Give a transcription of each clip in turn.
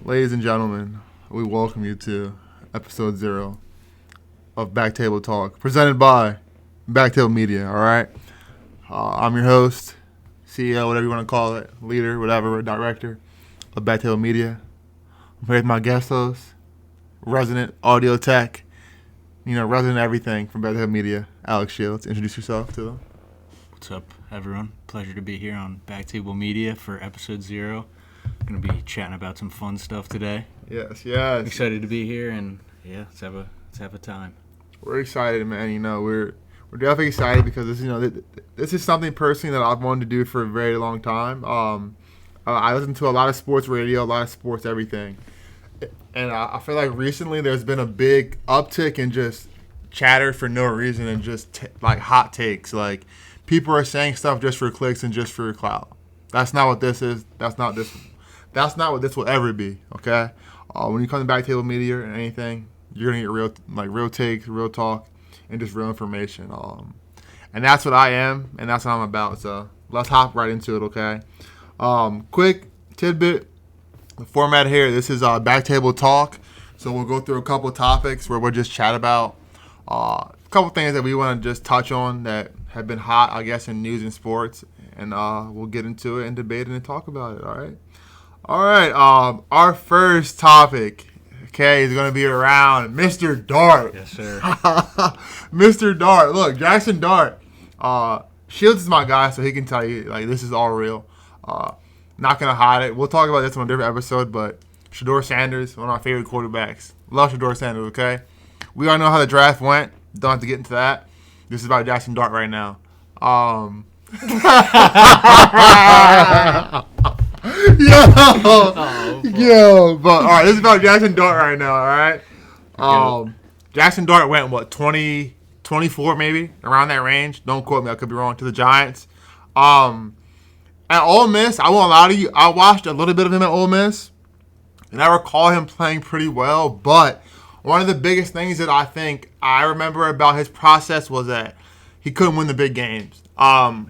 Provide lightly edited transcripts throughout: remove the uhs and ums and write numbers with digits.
Ladies and gentlemen, we welcome you to episode 0 of BackTable Talk, presented by BackTable Media, all right? I'm your host, CEO, whatever you want to call it, leader, whatever, director of BackTable Media. I'm here with my guest host, resident audio tech, resident everything from BackTable Media, Alex Shields. Introduce yourself to them. What's up, everyone? Pleasure to be here on BackTable Media for episode 0. Going to be chatting about some fun stuff today. Yes. Excited to be here, and let's have a time. We're excited, man. We're definitely excited because this is something personally that I've wanted to do for a very long time. I listen to a lot of sports radio, a lot of sports everything, and I feel like recently there's been a big uptick in just chatter for no reason and just like hot takes. Like people are saying stuff just for clicks and just for clout. That's not what this is. That's not what this will ever be. Okay. When you come to BackTable Media or anything, you're gonna get real takes, real talk, and just real information. And that's what I am, and that's what I'm about. So let's hop right into it. Okay. Quick tidbit. The format here. This is BackTable Talk. So we'll go through a couple topics where we'll just chat about a couple things that we want to just touch on that have been hot, I guess, in news and sports, and we'll get into it and debate it and talk about it. All right. Our first topic, okay, is going to be around Mr. Dart. Yes, sir. Mr. Dart. Look, Jaxson Dart. Shields is my guy, so he can tell you, like, this is all real. Not going to hide it. We'll talk about this on a different episode, but Shedeur Sanders, one of my favorite quarterbacks. Love Shedeur Sanders, okay? We all know how the draft went. Don't have to get into that. This is about Jaxson Dart right now. But all right, this is about Jaxson Dart right now. All right, Jaxson Dart went 24 maybe around that range. Don't quote me, I could be wrong. To the Giants. At Ole Miss, I won't lie to you, I watched a little bit of him at Ole Miss, and I recall him playing pretty well. But one of the biggest things that I think I remember about his process was that he couldn't win the big games.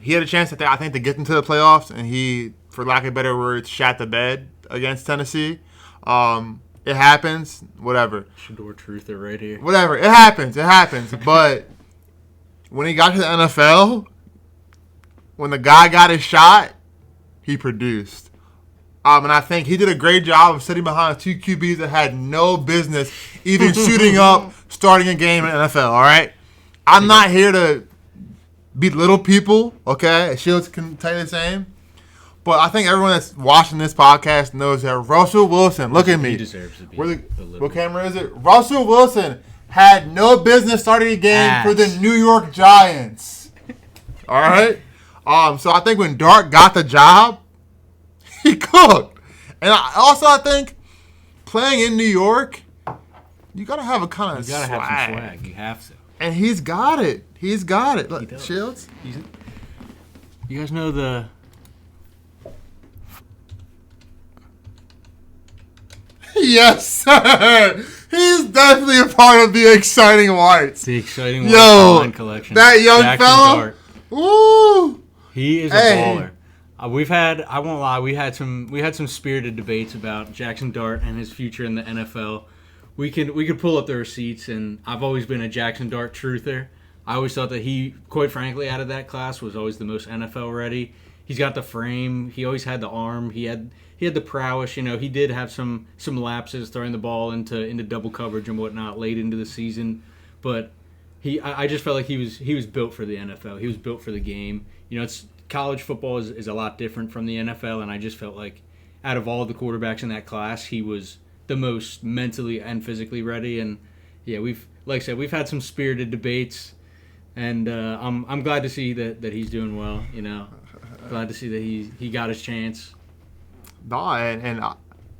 He had a chance I think to get into the playoffs, and he, for lack of better words, shat the bed against Tennessee. It happens. Whatever. Shedeur truther right here. Whatever. It happens. But when he got to the NFL, when the guy got his shot, he produced. And I think he did a great job of sitting behind 2 QBs that had no business even shooting up, starting a game in the NFL, all right? I'm not here to belittle people, okay? Shields can tell you the same. But I think everyone that's watching this podcast knows that Russell Wilson, look at me. He deserves to be belittled. What camera is it? Russell Wilson had no business starting a game for the New York Giants. All right? So I think when Dart got the job, he cooked. And I think playing in New York, you got to have a kind of swag. You got to have some swag. You have to. And he's got it. Look, Shields. You guys know the... Yes, sir. He's definitely a part of the Exciting Whites. The Exciting Whites online collection. That young Jaxson fella. Dart. Woo. He is a baller. I won't lie, we had some spirited debates about Jaxson Dart and his future in the NFL. We could pull up the receipts, and I've always been a Jaxson Dart truther. I always thought that he, quite frankly, out of that class was always the most NFL ready. He's got the frame. He always had the arm. He had the prowess. He did have some lapses throwing the ball into double coverage and whatnot late into the season, but I just felt like he was built for the NFL. He was built for the game. It's college football is a lot different from the NFL, and I just felt like out of all the quarterbacks in that class, he was the most mentally and physically ready. And we've had some spirited debates, and I'm glad to see that he's doing well. Glad to see that he got his chance. No, and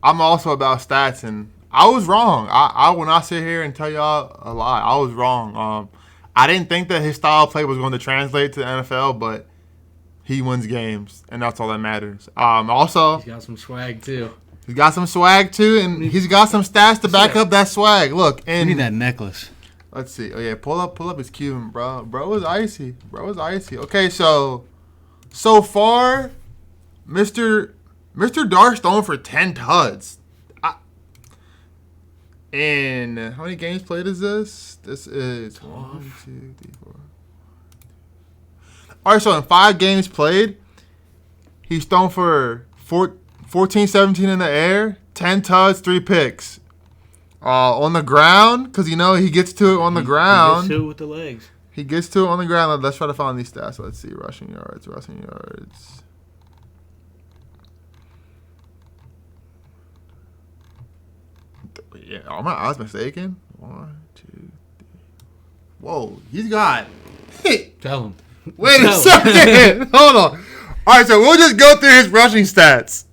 I'm also about stats, and I was wrong. I will not sit here and tell y'all a lie. I was wrong. I didn't think that his style of play was going to translate to the NFL, but he wins games, and that's all that matters. Also, he's got some swag too. He's got some swag too, and he's got some stats to back up that swag. Look, and we need that necklace. Let's see. Oh yeah, pull up his Cuban, bro. Bro was icy. Okay, so far, Mr. Dart's throwing for 10 tuds. And how many games played is this? This is 1, 2, 3, 4. All right, so in 5 games played, he's thrown for 14, 17 in the air, 10 tugs, 3 picks. On the ground, because he gets to it on the ground. He gets to it with the legs. He gets to it on the ground. Let's try to find these stats. Let's see. Rushing yards. Yeah, I was mistaken. 1, 2, 3. Whoa, he's got. Tell him. Wait a second. Hold on. All right, so we'll just go through his rushing stats.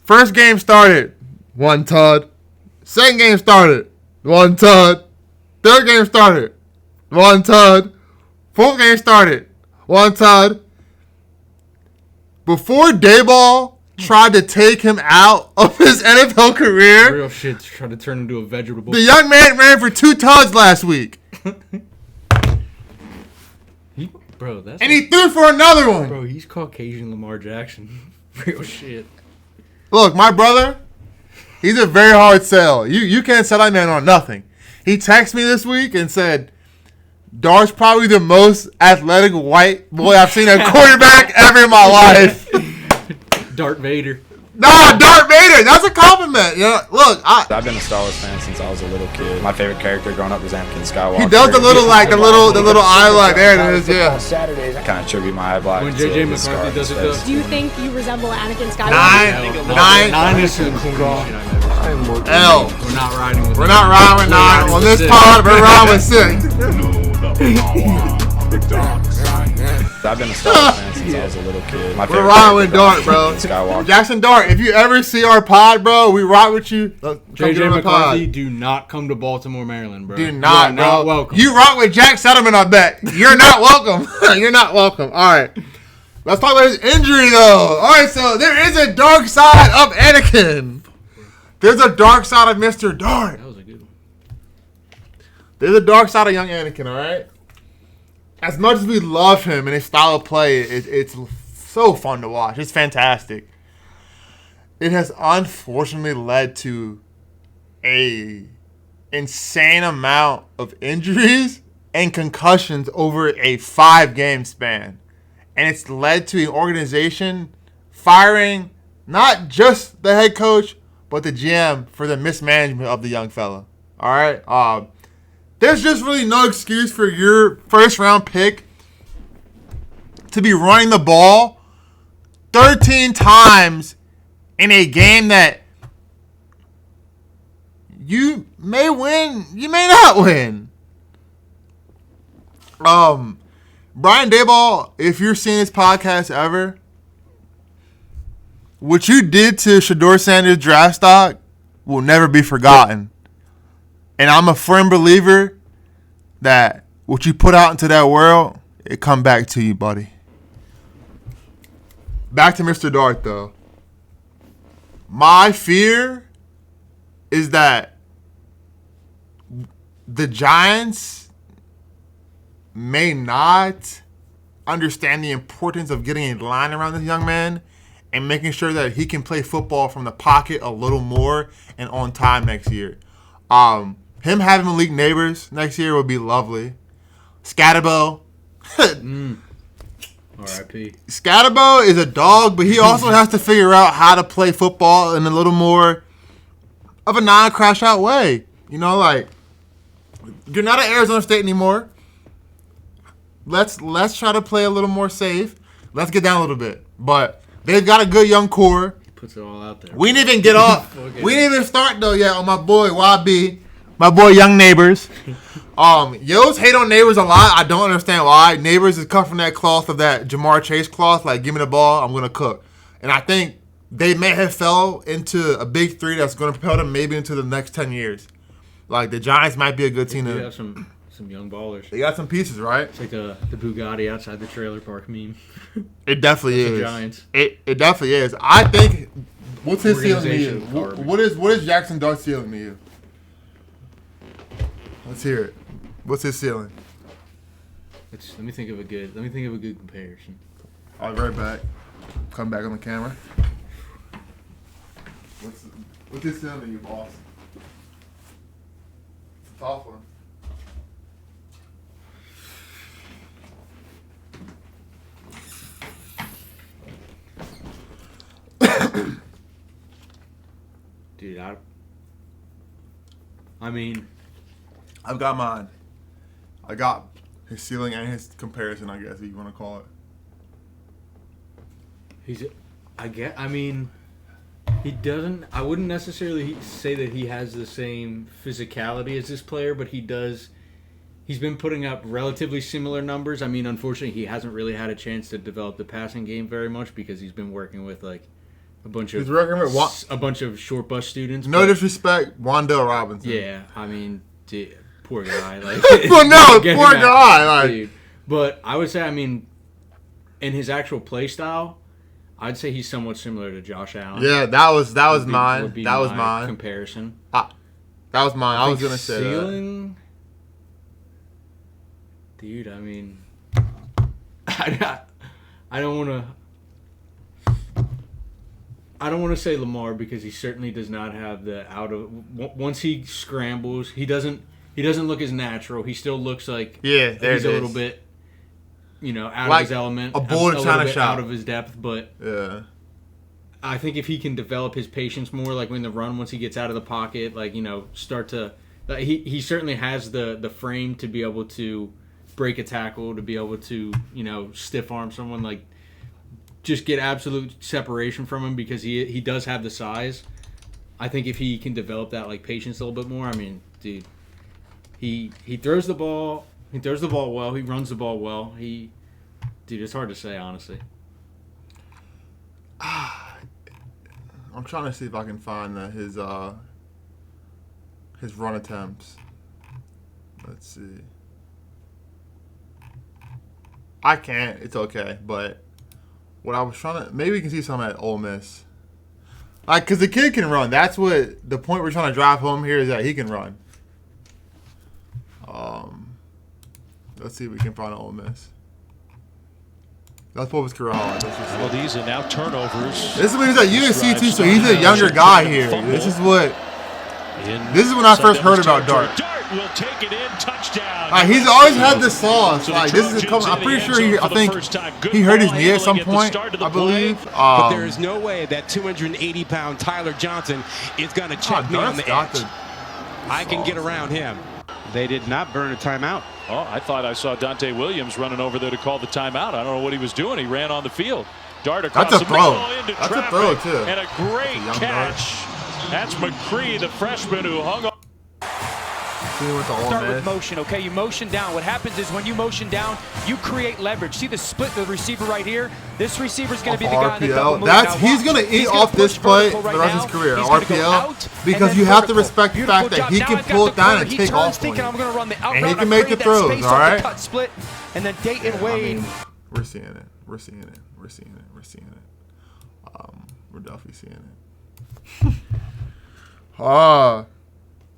First game started, 1 tud. Second game started, 1 tud. Third game started, 1 tud. Fourth game started, 1 tud. Before Dayball tried to take him out of his NFL career, Real shit, trying to turn him into a vegetable. the young man ran for 2 tuds last week. And he threw for another one. Bro, he's Caucasian Lamar Jackson. Real shit. Look, my brother, he's a very hard sell. You can't sell that man on nothing. He texted me this week and said, Dart's probably the most athletic white boy I've seen at quarterback ever in my life. Darth Vader. Nah, Darth Vader. That's a compliment. Look, I've been a Star Wars fan since I was a little kid. My favorite character growing up was Anakin Skywalker. He does the little eye like there it is, yeah. Saturdays, I kind of attribute my eye black. When J.J. McCarthy does it though. Do you think you resemble Anakin Skywalker? 9 is the coolest shit I've ever seen. L. We're not riding with 9. On this pod, we're riding with 6. I've been a Star Wars fan since I was a little kid. My We're riding with Dart, bro. Skywalker. Jaxson Dart, if you ever see our pod, bro, we ride with you. J.J. McCarthy, do not come to Baltimore, Maryland, bro. Do not, you bro. not welcome. You rock with Jack Settleman, I bet. You're not welcome. You're not welcome. All right. Let's talk about his injury, though. All right, so there is a dark side of Anakin. There's a dark side of Mr. Dart. That was a good one. There's a dark side of young Anakin, all right? As much as we love him and his style of play, it's so fun to watch. It's fantastic. It has unfortunately led to a insane amount of injuries and concussions over a 5-game span. And it's led to an organization firing not just the head coach, but the GM for the mismanagement of the young fella. All right? There's just really no excuse for your first-round pick to be running the ball 13 times in a game that you may win, you may not win. Brian Dayball, if you're seeing this podcast ever, what you did to Shedeur Sanders' draft stock will never be forgotten. And I'm a firm believer that what you put out into that world, it come back to you, buddy. Back to Mr. Dart, though. My fear is that the Giants may not understand the importance of getting a line around this young man and making sure that he can play football from the pocket a little more and on time next year. Him having elite neighbors next year would be lovely. Scatterbo. R.I.P. Scatterbo is a dog, but he also has to figure out how to play football in a little more of a non-crash out way. You're not at Arizona State anymore. Let's try to play a little more safe. Let's get down a little bit. But they've got a good young core. He puts it all out there. We didn't even get off. We didn't even start though yet on my boy YB. My boy Young Neighbors. Yo's hate on Neighbors a lot. I don't understand why. Neighbors is cut from that cloth of that Jamar Chase cloth. Like, give me the ball, I'm going to cook. And I think they may have fell into a big three that's going to propel them maybe into the next 10 years. Like, the Giants might be a good team. They have some young ballers. They got some pieces, right? It's like the Bugatti outside the trailer park meme. It definitely is. The Giants. It definitely is. I think, what's his ceiling to you? Organization What is Jaxson Dart's ceiling to you? Let's hear it. What's his ceiling? Let me think of a good comparison. I'll be right back. Come back on the camera. What's his ceiling to you, boss? tough one. Dude, I mean, I've got mine. I got his ceiling and his comparison, I guess, if you want to call it. he doesn't. I wouldn't necessarily say that he has the same physicality as this player, but he does. He's been putting up relatively similar numbers. I mean, unfortunately, he hasn't really had a chance to develop the passing game very much because he's been working with like a bunch of short bus students. No disrespect, Wendell Robinson. Yeah, I mean, dude, poor guy. Like, well, no, poor guy. Like, dude. But I would say, I mean, in his actual play style, I'd say he's somewhat similar to Josh Allen. Yeah, that was mine. That was mine. Comparison. That was mine. I was gonna say ceiling, that. Dude, I mean, I don't want to say Lamar because he certainly does not have the once he scrambles, he doesn't look as natural. He still looks like he's a little bit, out of his element, a bullet China shot, out of his depth. But yeah, I think if he can develop his patience more, like when the run, once he gets out of the pocket, like start to, he certainly has the frame to be able to break a tackle, to be able to stiff arm someone, like just get absolute separation from him because he does have the size. I think if he can develop that like patience a little bit more, I mean, dude, he throws the ball. He throws the ball well. He runs the ball well. Dude, it's hard to say, honestly. I'm trying to see if I can find his run attempts. Let's see. I can't. It's okay. But what I was trying to... Maybe we can see something at Ole Miss. Like, because the kid can run. That's what... The point we're trying to drive home here is that he can run. Let's see if we can find Ole Miss. That's what was career highlights. Well, these are now turnovers. This is when he's at USC too, so he's a younger guy here. This is when I first heard about Dart. Dart will take it in, touchdown. He's always had the sauce. Like, this is coming. I'm pretty sure he hurt his knee at some point, I believe. But there is no way that 280-pound Tyler Johnson is going to check me on the edge. I can get around him. They did not burn a timeout. Oh, I thought I saw Dante Williams running over there to call the timeout. I don't know what he was doing. He ran on the field. Dart across the middle into That's traffic, a throw, too. And a great catch. That's McCree, the freshman who hung on. Start with motion, okay? You motion down. What happens is when you motion down, you create leverage. See the split, the receiver right here? This receiver's going to be the guy in the double move. He's going to eat off this play the rest of his career, RPL, because you have to respect the fact that he can pull it down and take off on you. And he can make the throws, all right? Split, and then Dayton Wade. We're seeing it. We're definitely seeing it. All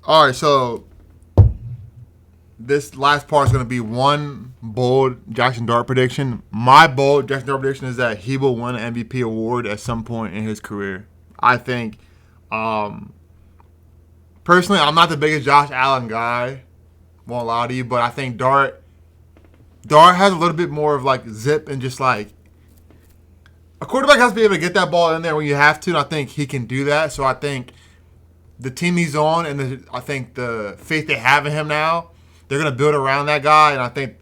right, so this last part is going to be one bold Jaxson Dart prediction. My bold Jaxson Dart prediction is that he will win an MVP award at some point in his career. I think, personally, I'm not the biggest Josh Allen guy, won't lie to you, but I think Dart has a little bit more of like zip and just like, a quarterback has to be able to get that ball in there when you have to, and I think he can do that. So I think the team he's on and I think the faith they have in him now, they're going to build around that guy, and I think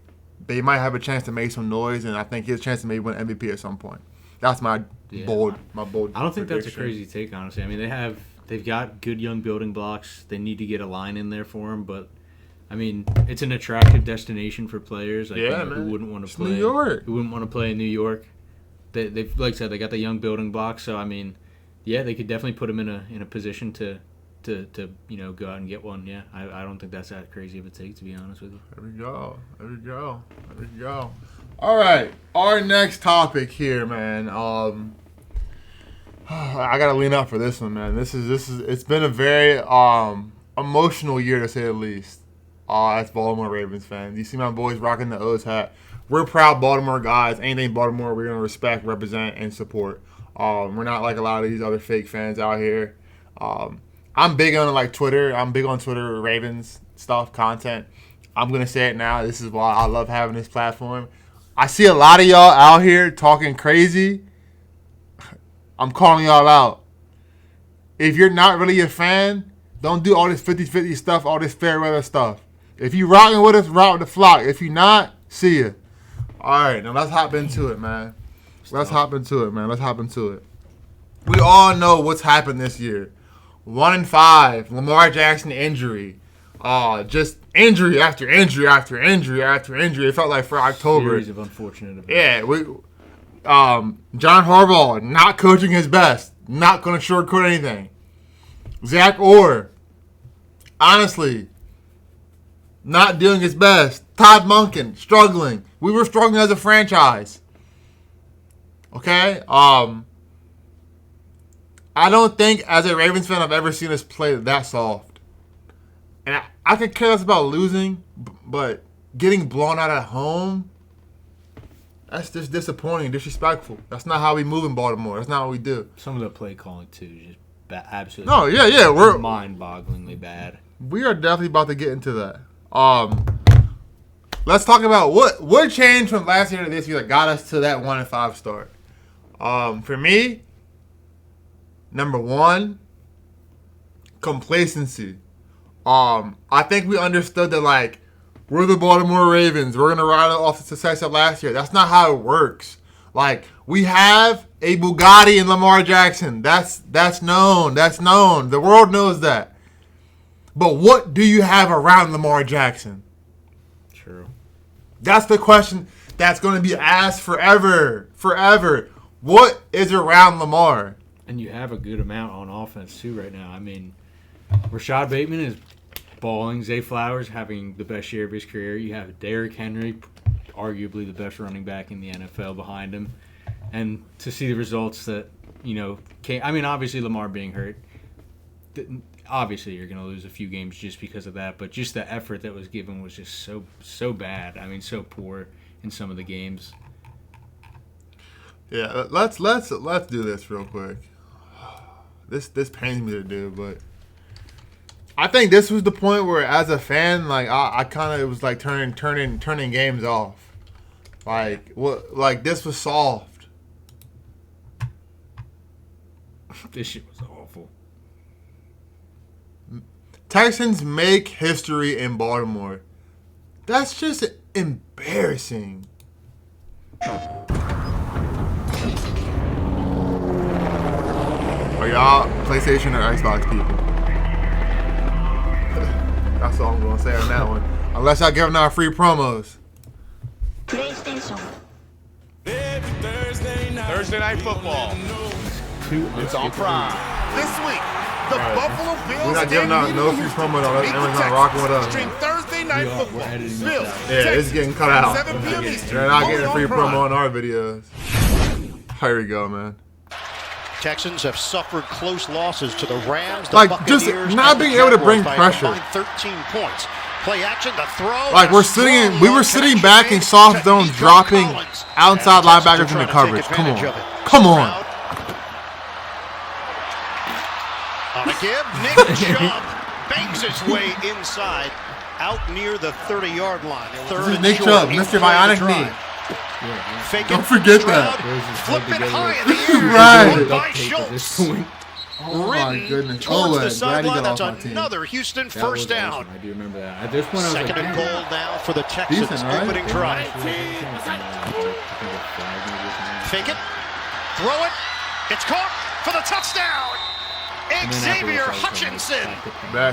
they might have a chance to make some noise, and I think he has a chance to maybe win MVP at some point. That's my bold I don't think prediction. that's a crazy take, honestly. I mean, they've got good young building blocks. They need to get a line in there for him, but I mean, it's an attractive destination for players. Like, who wouldn't want to play? New York. Who wouldn't want to play in New York? They've like I said, they got the young building blocks. So I mean, yeah, they could definitely put him in a position to go out and get one. Yeah, I don't think that's that crazy of a take, to be honest with you. There we go. All right, our next topic here, man. I gotta lean up for this one, man. This is. It's been a very emotional year, to say the least. As Baltimore Ravens fans, you see my boys rocking the O's hat. We're proud Baltimore guys. Anything Baltimore, we're gonna respect, represent, and support. We're not like a lot of these other fake fans out here. I'm big on like Twitter. I'm big on Twitter Ravens stuff, content. I'm gonna say it now. This is why I love having this platform. I see a lot of y'all out here talking crazy. I'm calling y'all out. If you're not really a fan, don't do all this 50-50 stuff, all this fair weather stuff. If you rocking with us, rock with the flock. If you not, see ya. All right, now let's hop into it, man. Let's hop into it. We all know what's happened this year. 1-5, Lamar Jackson injury. Just injury after injury after injury after injury. It felt like for October. Series of unfortunate events. Yeah, John Harbaugh not coaching his best. Not going to shortcut anything. Zach Orr, honestly, not doing his best. Todd Monken, struggling. We were struggling as a franchise. Okay? I don't think, as a Ravens fan, I've ever seen us play that soft. And I could care less about losing, but getting blown out at home, that's just disappointing, disrespectful. That's not how we move in Baltimore. That's not what we do. Some of the play calling, too, is just absolutely we're mind-bogglingly bad. We are definitely about to get into that. Let's talk about what changed from last year to this year that got us to that 1-5 start. For me, number one, complacency. I think we understood that, like, we're the Baltimore Ravens. We're going to ride off the success of last year. That's not how it works. Like, we have a Bugatti in Lamar Jackson. That's known. That's known. The world knows that. But what do you have around Lamar Jackson? True. That's the question that's going to be asked forever. Forever. What is around Lamar? And you have a good amount on offense, too, right now. I mean, Rashad Bateman is balling. Zay Flowers having the best year of his career. You have Derrick Henry, arguably the best running back in the NFL, behind him. And to see the results that, came. I mean, obviously Lamar being hurt. Obviously you're going to lose a few games just because of that. But just the effort that was given was just so bad. I mean, so poor in some of the games. Yeah, let's do this real quick. This pains me to do, but I think this was the point where, as a fan, like I kind of, it was like turning games off. Like this was soft. This shit was awful. Texans make history in Baltimore. That's just embarrassing. Are y'all PlayStation or Xbox people? That's all I'm going to say on that one. Unless y'all giving out free promos. PlayStation. Thursday night football. It's on Prime. This week, the Buffalo Bills. We're not giving out no free promos on Amazon rocking with us. Stream Thursday night football. Bills. Yeah, it's getting cut out. 7 p.m. Eastern. They're not getting a free promo on our videos. Here we go, man. Texans have suffered close losses to the Rams, the like Buccaneers, just not being able to bring pressure. 13 points. Play action, the throw. Like we were sitting back in soft zone, dropping outside linebackers into coverage. Come on. On a give, Nick Chubb bangs his way inside, out near the 30-yard line. This is Nick Chubb, Mr. Bionic Knee. Don't forget that. Flip it high in the air. Right. By Schultz. Oh my goodness. Towards the sideline. That's another Houston first down. Awesome. I do remember that. At this point, I was Second and goal now for the Texans. Decent, right? Opening drive. Fake it. Throw it. It's caught for the touchdown. Xavier Hutchinson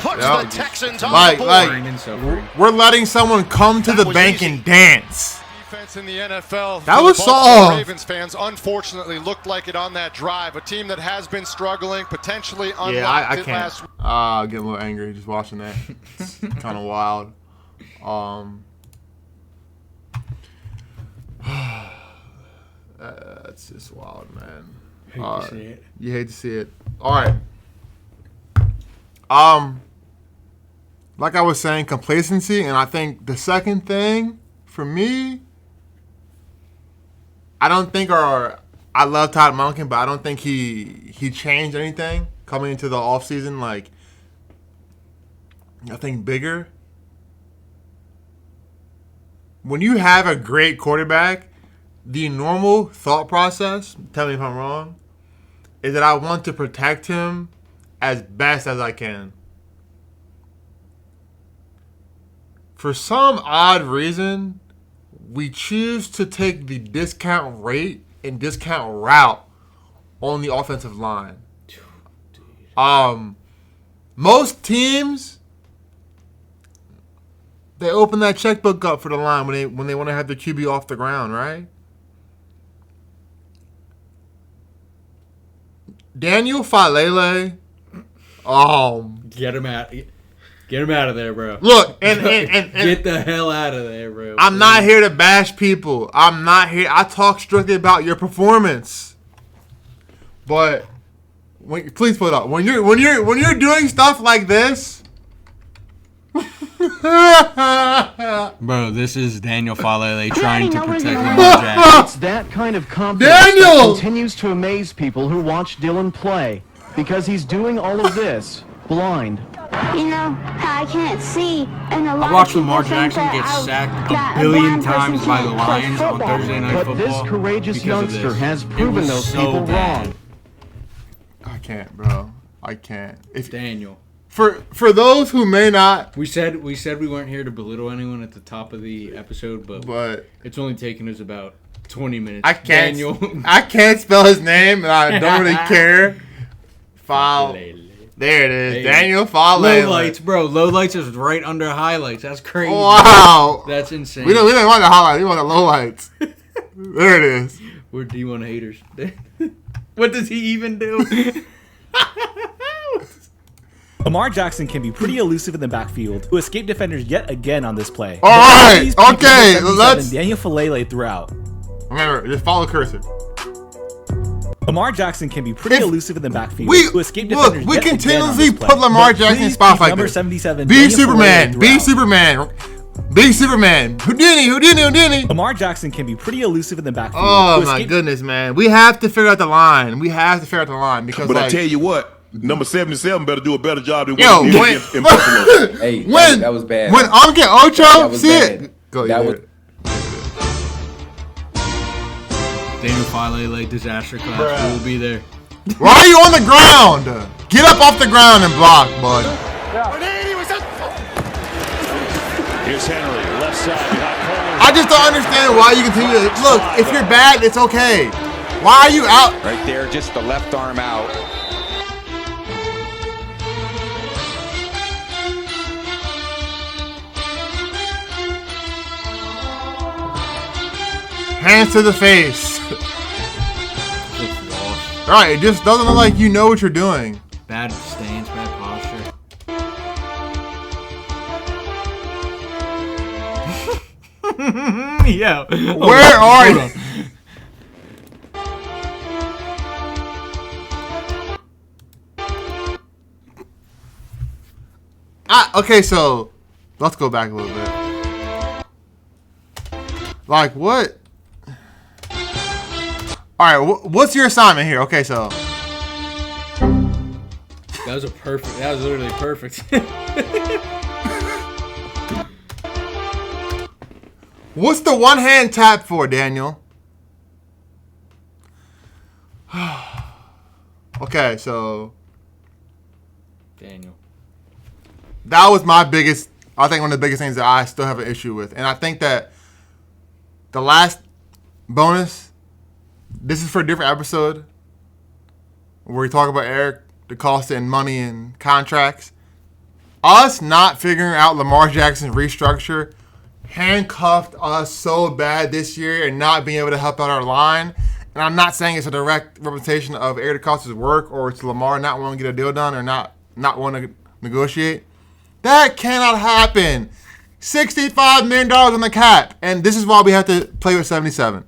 puts the Texans on the board. We're letting someone come to the bank and dance. Defense in the NFL. That was soft. Ravens fans unfortunately looked like it on that drive. A team that has been struggling, potentially unlocked I it can't. last week. I get a little angry just watching that. It's kind of wild. It's just wild, man. Hate to see it. You hate to see it. All right. Like I was saying, complacency, and I think the second thing for me, I don't think I love Todd Monken, but I don't think he changed anything coming into the offseason. Like, I think bigger. When you have a great quarterback, the normal thought process, tell me if I'm wrong, is that I want to protect him as best as I can. For some odd reason, we choose to take the discount rate and discount route on the offensive line. Most teams, they open that checkbook up for the line when they want to have the QB off the ground, right? Daniel Falele, get him out. Get him out of there, bro. Look, and get the hell out of there, bro. I'm not here to bash people. I'm not here. I talk strictly about your performance. But please put it up. When you're doing stuff like this, bro, this is Daniel Falele trying to protect Lamar Jackson. It's that kind of confidence that continues to amaze people who watch Dylan play, because he's doing all of this blind. You know how I can't see, and a lot I watched of Lamar Jackson get sacked a billion times by the Lions on Thursday Night Football. But this courageous youngster has proven those people wrong. I can't, bro. I can't. Daniel. For those who may not, we said we weren't here to belittle anyone at the top of the episode, but it's only taken us about 20 minutes. I can't. Daniel. I can't spell his name, and I don't really care. There it is, hey. Daniel Falele. Lowlights, bro. Lowlights is right under highlights. That's crazy. Wow, that's insane. We didn't want the highlights. We want the lowlights. There it is. We're D1 haters. What does he even do? Lamar Jackson can be pretty elusive in the backfield, who escaped defenders yet again on this play. All right, okay, let's. Daniel Falele throughout. Remember, just follow cursor. Lamar Jackson can be pretty elusive in the backfield. Who escaped defenders we continuously put Lamar Jackson in spots like this. 77, be Superman. Be Superman. Be Superman. Houdini. Lamar Jackson can be pretty elusive in the backfield. Oh my goodness, man. We have to figure out the line. Because, but I tell you what, number 77 better do a better job than in Buffalo. Hey, that was bad. When Uncle Ocho, see bad. it. Go ahead. Daniel Falele disaster class. We will be there. Why are you on the ground? Get up off the ground and block, bud. Here's Henry, left side. I just don't understand why you continue to look. If you're bad, it's okay. Why are you out? Right there, just the left arm out. Hands to the face. Alright, it just doesn't look like you know what you're doing. Bad stance, bad posture. Yeah. Where are you? Okay, so let's go back a little bit. Like what? All right, what's your assignment here? Okay, so that was literally perfect. What's the one hand tap for, Daniel? Okay, so Daniel. That was my biggest, I think one of the biggest things that I still have an issue with. And I think that the last bonus, this is for a different episode where we talk about Eric, the cost and money and contracts. Us not figuring out Lamar Jackson's restructure handcuffed us so bad this year and not being able to help out our line. And I'm not saying it's a direct representation of Eric DeCosta's work or it's Lamar not wanting to get a deal done or not wanting to negotiate. That cannot happen. $65 million on the cap. And this is why we have to play with 77.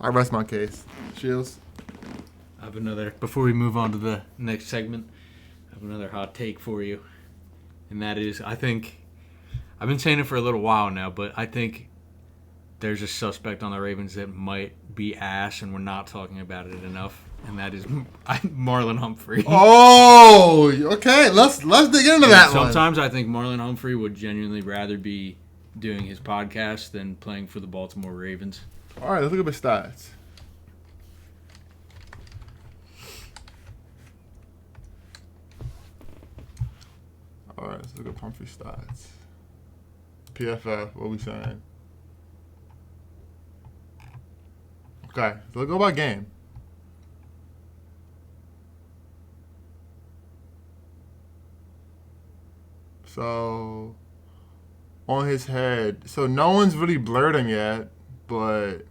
I rest my case. Shields. I have another, before we move on to the next segment, I have another hot take for you. And that is, I think, I've been saying it for a little while now, but I think there's a suspect on the Ravens that might be ass, and we're not talking about it enough. and that is Marlon Humphrey. Oh, okay. Let's dig into that one. Sometimes I think Marlon Humphrey would genuinely rather be doing his podcast than playing for the Baltimore Ravens. All right, let's look at his stats. All right, let's look at Humphrey's stats. PFF, what we saying? Okay, so let's go by game. So, on his head. So, no one's really blurred him yet, but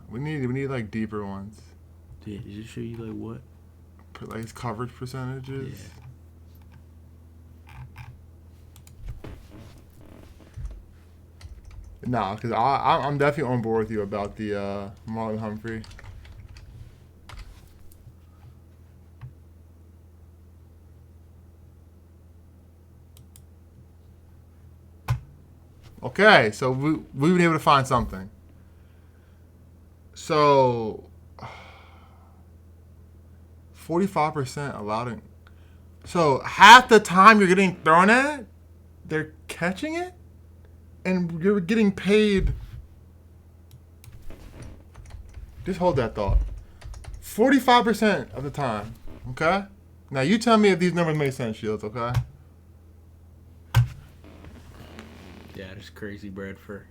we need like deeper ones. Yeah, did it show you like what? Like his coverage percentages. Yeah. Nah, because I'm definitely on board with you about the Marlon Humphrey. Okay, so we've been able to find something. So, 45% allowed in. So, half the time you're getting thrown at, they're catching it? And you're getting paid. Just hold that thought. 45% of the time. Okay? Now you tell me if these numbers make sense, Shields, okay? Yeah, it's crazy bread for.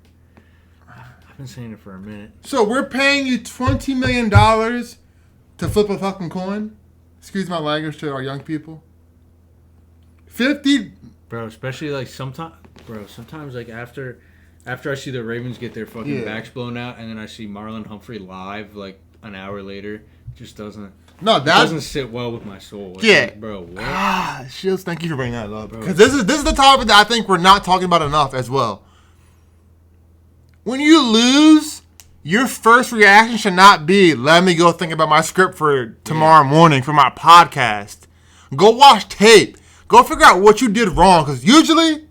I've been saying it for a minute. So we're paying you $20 million to flip a fucking coin? Excuse my language to our young people. 50. Bro, especially like sometimes like after I see the Ravens get their fucking backs blown out, and then I see Marlon Humphrey live like an hour later, it just doesn't sit well with my soul. It's like, bro, what? Shields, thank you for bringing that up, because this is the topic that I think we're not talking about enough as well. When you lose, your first reaction should not be, let me go think about my script for tomorrow morning for my podcast. Go watch tape. Go figure out what you did wrong, because usually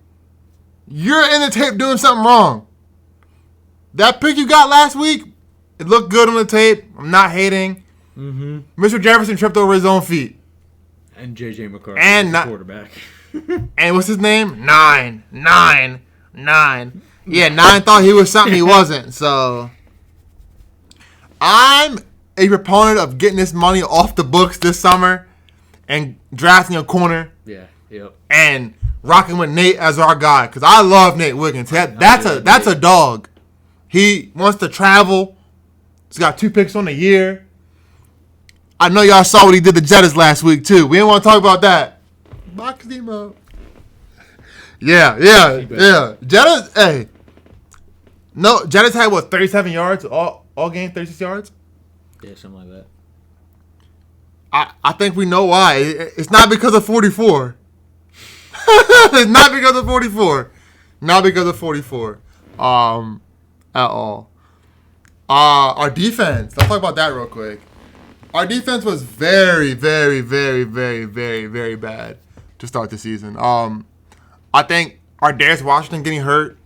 you're in the tape doing something wrong. That pick you got last week, it looked good on the tape. I'm not hating. Mm-hmm. Mr. Jefferson tripped over his own feet. And J.J. McCarthy and the quarterback. And what's his name? Nine. Yeah, 9 thought he was something he wasn't. So I'm a proponent of getting this money off the books this summer and drafting a corner. Yeah, yep. And rocking with Nate as our guy, because I love Nate Wiggins. That's a dog. He wants to travel. He's got 2 picks on the year. I know y'all saw what he did to Jettas last week too. We didn't want to talk about that. Box him up. Yeah. Jettas, hey. No, Jettas had 37 yards all game, 36 yards? Yeah, something like that. I think we know why. It's not because of 44. It's not because of 44. Not because of 44. At all. Our defense. Let's talk about that real quick. Our defense was very, very, very, very, very, very bad to start the season. I think our Darius Washington getting hurt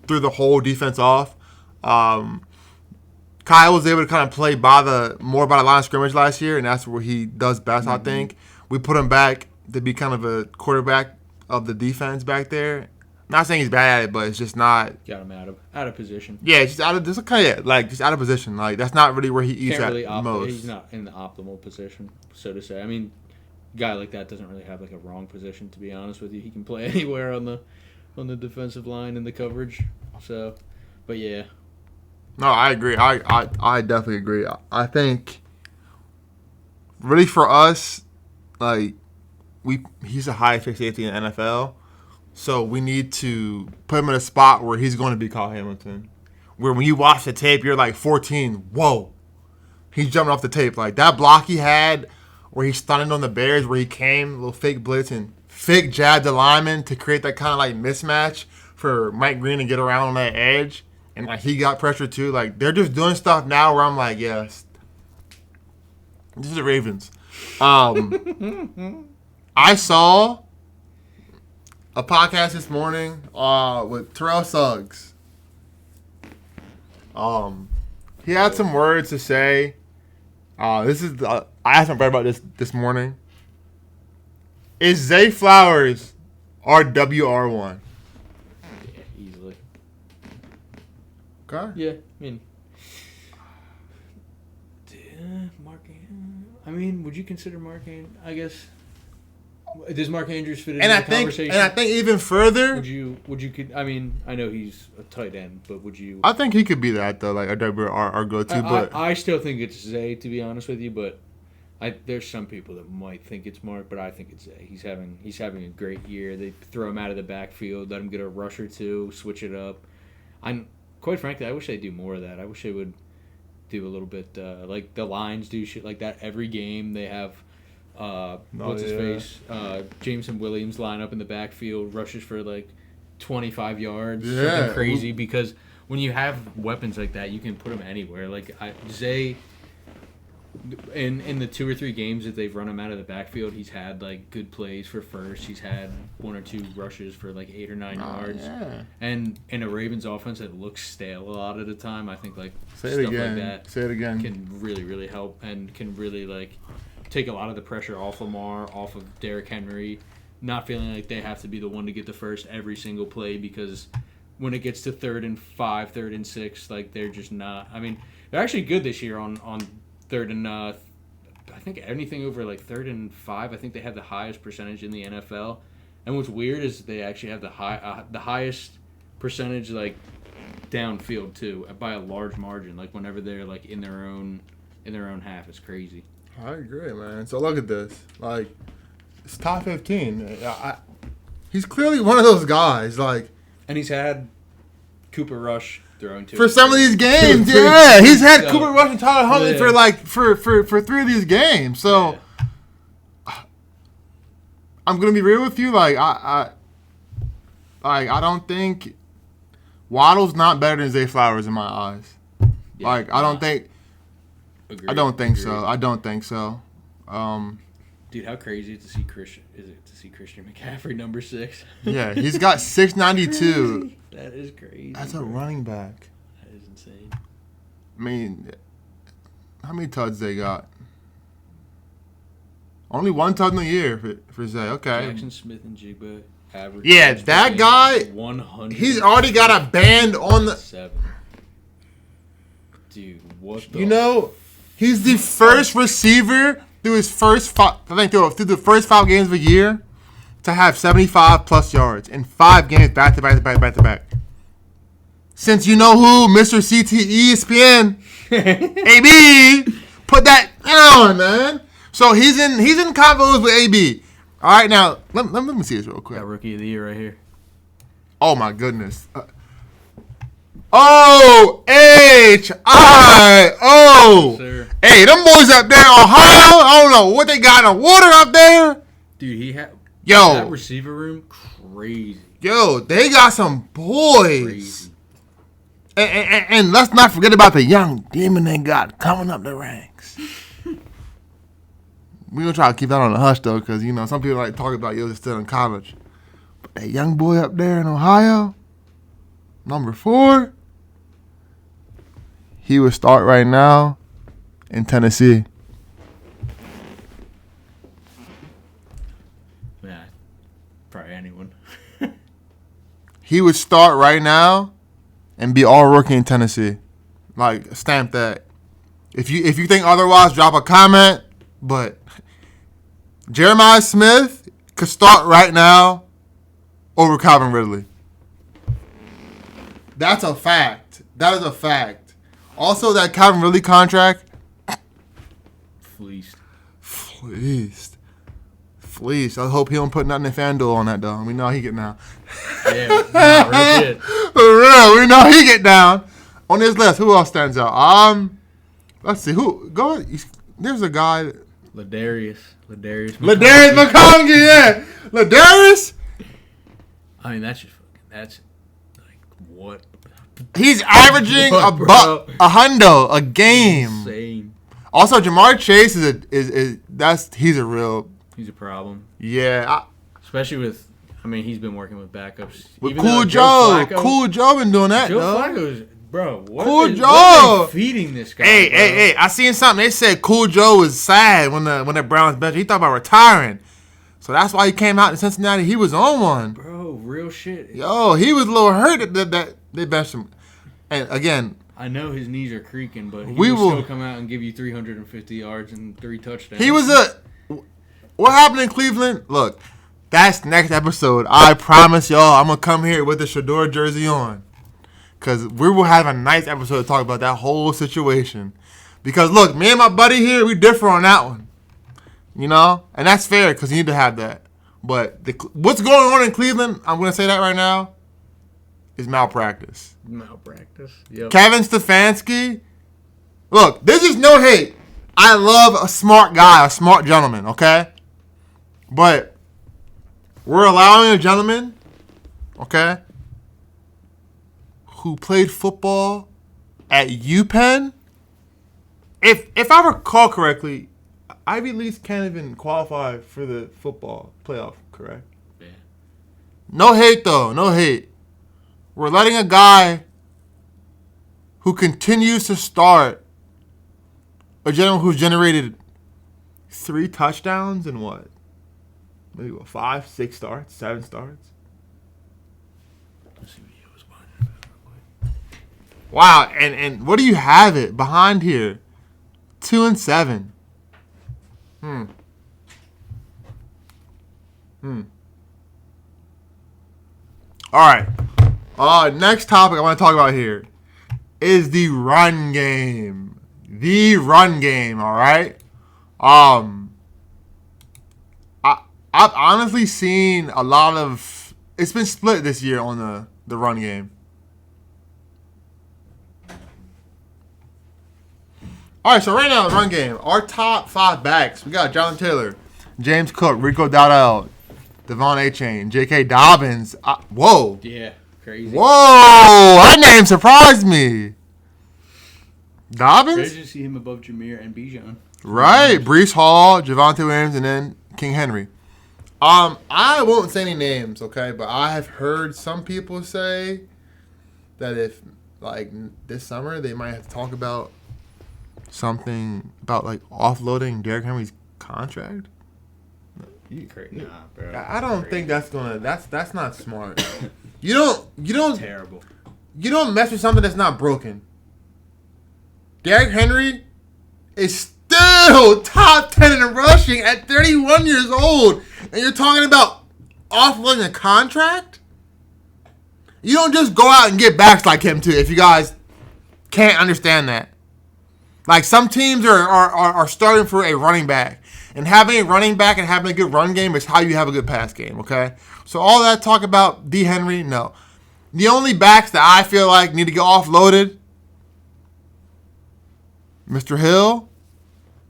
threw the whole defense off. Kyle was able to kind of play more by the line of scrimmage last year, and that's where he does best, I think. We put him back to be kind of a quarterback of the defense back there. Not saying he's bad at it, but it's just not. Got him out of position. Yeah, just out of just out of position. Like that's not really where he eats at most. He's not in the optimal position, so to say. I mean, a guy like that doesn't really have like a wrong position. To be honest with you, he can play anywhere on the defensive line in the coverage. So, but yeah. No, I agree. I definitely agree. I think really for us, like he's the highest paid safety in the NFL. So we need to put him in a spot where he's going to be Kyle Hamilton. Where when you watch the tape, you're like 14. Whoa. He's jumping off the tape. Like that block he had where he stunned on the Bears, where he came, a little fake blitz and fake jab the lineman to create that kind of like mismatch for Mike Green to get around on that edge. And like he got pressure too. Like they're just doing stuff now where I'm like, yes, this is the Ravens. I saw a podcast this morning with Terrell Suggs. He had some words to say. I asked my brother about this morning. Is Zay Flowers RWR1? Yeah, easily. Okay. Yeah, I mean, I mean, would you consider Mark Andrews? I guess. Does Mark Andrews fit into the conversation? And I think even further. Would you? I mean, I know he's a tight end, but would you? I think he could be that though, like our go-to. But I still think it's Zay, to be honest with you. But there's some people that might think it's Mark, but I think it's Zay. He's having a great year. They throw him out of the backfield, let him get a rush or two, switch it up. Quite frankly, I wish they'd do more of that. I wish they would do a little bit like the Lions do shit like that every game. They have Jameson Williams line up in the backfield, rushes for like 25 yards, something crazy. Because when you have weapons like that, you can put them anywhere. Like Zay, in the 2 or 3 games that they've run him out of the backfield, he's had like good plays for first. He's had 1 or 2 rushes for like 8 or 9 yards. Yeah. And in a Ravens offense that looks stale a lot of the time, I think like stuff like that can really, really help and can really like take a lot of the pressure off Lamar, off of Derrick Henry, not feeling like they have to be the one to get the first every single play, because when it gets to 3rd and 5, 3rd and 6, like they're just not. I mean, they're actually good this year on 3rd and I think anything over like 3rd and 5. I think they have the highest percentage in the NFL. And what's weird is they actually have the highest percentage like downfield too, by a large margin. Like whenever they're like in their own half, it's crazy. I agree, man. So look at this. Like, it's top 15. He's clearly one of those guys. Like, and he's had Cooper Rush throwing to for some of these games. Yeah, he's had Cooper Rush and Tyler Huntley for like for 3 of these games. So I'm gonna be real with you. Like, I don't think Waddle's not better than Zay Flowers in my eyes. Yeah, like, I don't think. Agreed. I don't think so. Dude, how crazy is it to see Christian McCaffrey number 6? Yeah, he's got 692. That is crazy. That's a running back. That is insane. I mean, how many tuds they got? Only 1 tud in a year for Zay. Okay. Jackson Smith and Jigba average. Yeah, that guy. 100. He's already got a band on the 7. Dude, what the? You know, he's the first receiver through his first through the first 5 games of the year to have 75 plus yards in 5 games back to back. Since you know who, Mr. CTE ESPN, AB, put that on, man. So he's in combos with AB. All right, now let me see this real quick. Got rookie of the year right here. Oh my goodness. OHIO. Sir. Hey, them boys up there in Ohio, I don't know what they got in the water up there. Dude, he had that receiver room crazy. Yo, they got some boys. And let's not forget about the young demon they got coming up the ranks. We're gonna try to keep that on the hush though, because you know some people like talk about they're still in college. But that young boy up there in Ohio, number 4. He would start right now in Tennessee. Yeah, probably anyone. He would start right now and be all rookie in Tennessee. Like, stamp that. If you think otherwise, drop a comment. But Jeremiah Smith could start right now over Calvin Ridley. That's a fact. That is a fact. Also, that Calvin Ridley contract. Fleeced. I hope he don't put nothing in FanDuel on that, though. We know he get down. Yeah, real good. For real, we know he get down. On this list, who else stands out? Let's see. There's a guy. Ladarius McConkey, yeah. Ladarius? I mean, that's like, what? He's averaging a hundo a game. Insane. Also, Jamar Chase he's a real. He's a problem. Yeah. Especially with, I mean, he's been working with backups. With Cool Joe. Cool Joe been doing that, Joe Flacco's, Bro, what Cool is, Joe. What are they feeding this guy? Hey! I seen something. They said Cool Joe was sad when the Browns benched. He thought about retiring, so that's why he came out to Cincinnati. He was on one. Bro, real shit. Yo, he was a little hurt that they benched him. And again, I know his knees are creaking, but he will still come out and give you 350 yards and 3 touchdowns. He was what happened in Cleveland? Look, that's next episode. I promise y'all, I'm gonna come here with the Shador jersey on. Because we will have a nice episode to talk about that whole situation. Because, look, me and my buddy here, we differ on that one. You know? And that's fair because you need to have that. But what's going on in Cleveland, I'm going to say that right now, is malpractice. Malpractice. Yep. Kevin Stefanski. Look, this is no hate. I love a smart guy, a smart gentleman, okay? But we're allowing a gentleman, okay, who played football at UPenn. If I recall correctly, Ivy Leagues can't even qualify for the football playoff, correct? Yeah. No hate, though. No hate. We're letting a guy who continues to start, a gentleman who's generated 3 touchdowns in what? Maybe 5, 6 starts, 7 starts? Wow, and what do you have it behind here? 2-7. All right. Next topic I want to talk about here is the run game. The run game, all right? I've honestly seen a lot of... It's been split this year on the run game. All right, so right now, run game. Our top 5 backs. We got Jonathan Taylor, James Cook, Rico Dowdell, Devon Achane, J.K. Dobbins. Whoa. Yeah, crazy. Whoa, that name surprised me. Dobbins? Crazy to see him above Jameer and Bijan. Right. Breece Hall, Javonte Williams, and then King Henry. I won't say any names, okay, but I have heard some people say that if, like, this summer they might have to talk about something about, like, offloading Derrick Henry's contract. You crazy? Nah, bro. I don't think that's gonna. That's not smart. You don't. Terrible. You don't mess with something that's not broken. Derrick Henry is still top 10 in rushing at 31 years old, and you're talking about offloading a contract? You don't just go out and get backs like him, too, if you guys can't understand that. Like, some teams are starting for a running back, and having a running back and having a good run game is how you have a good pass game, okay? So all that talk about D. Henry, no. The only backs that I feel like need to get offloaded, Mr. Hill,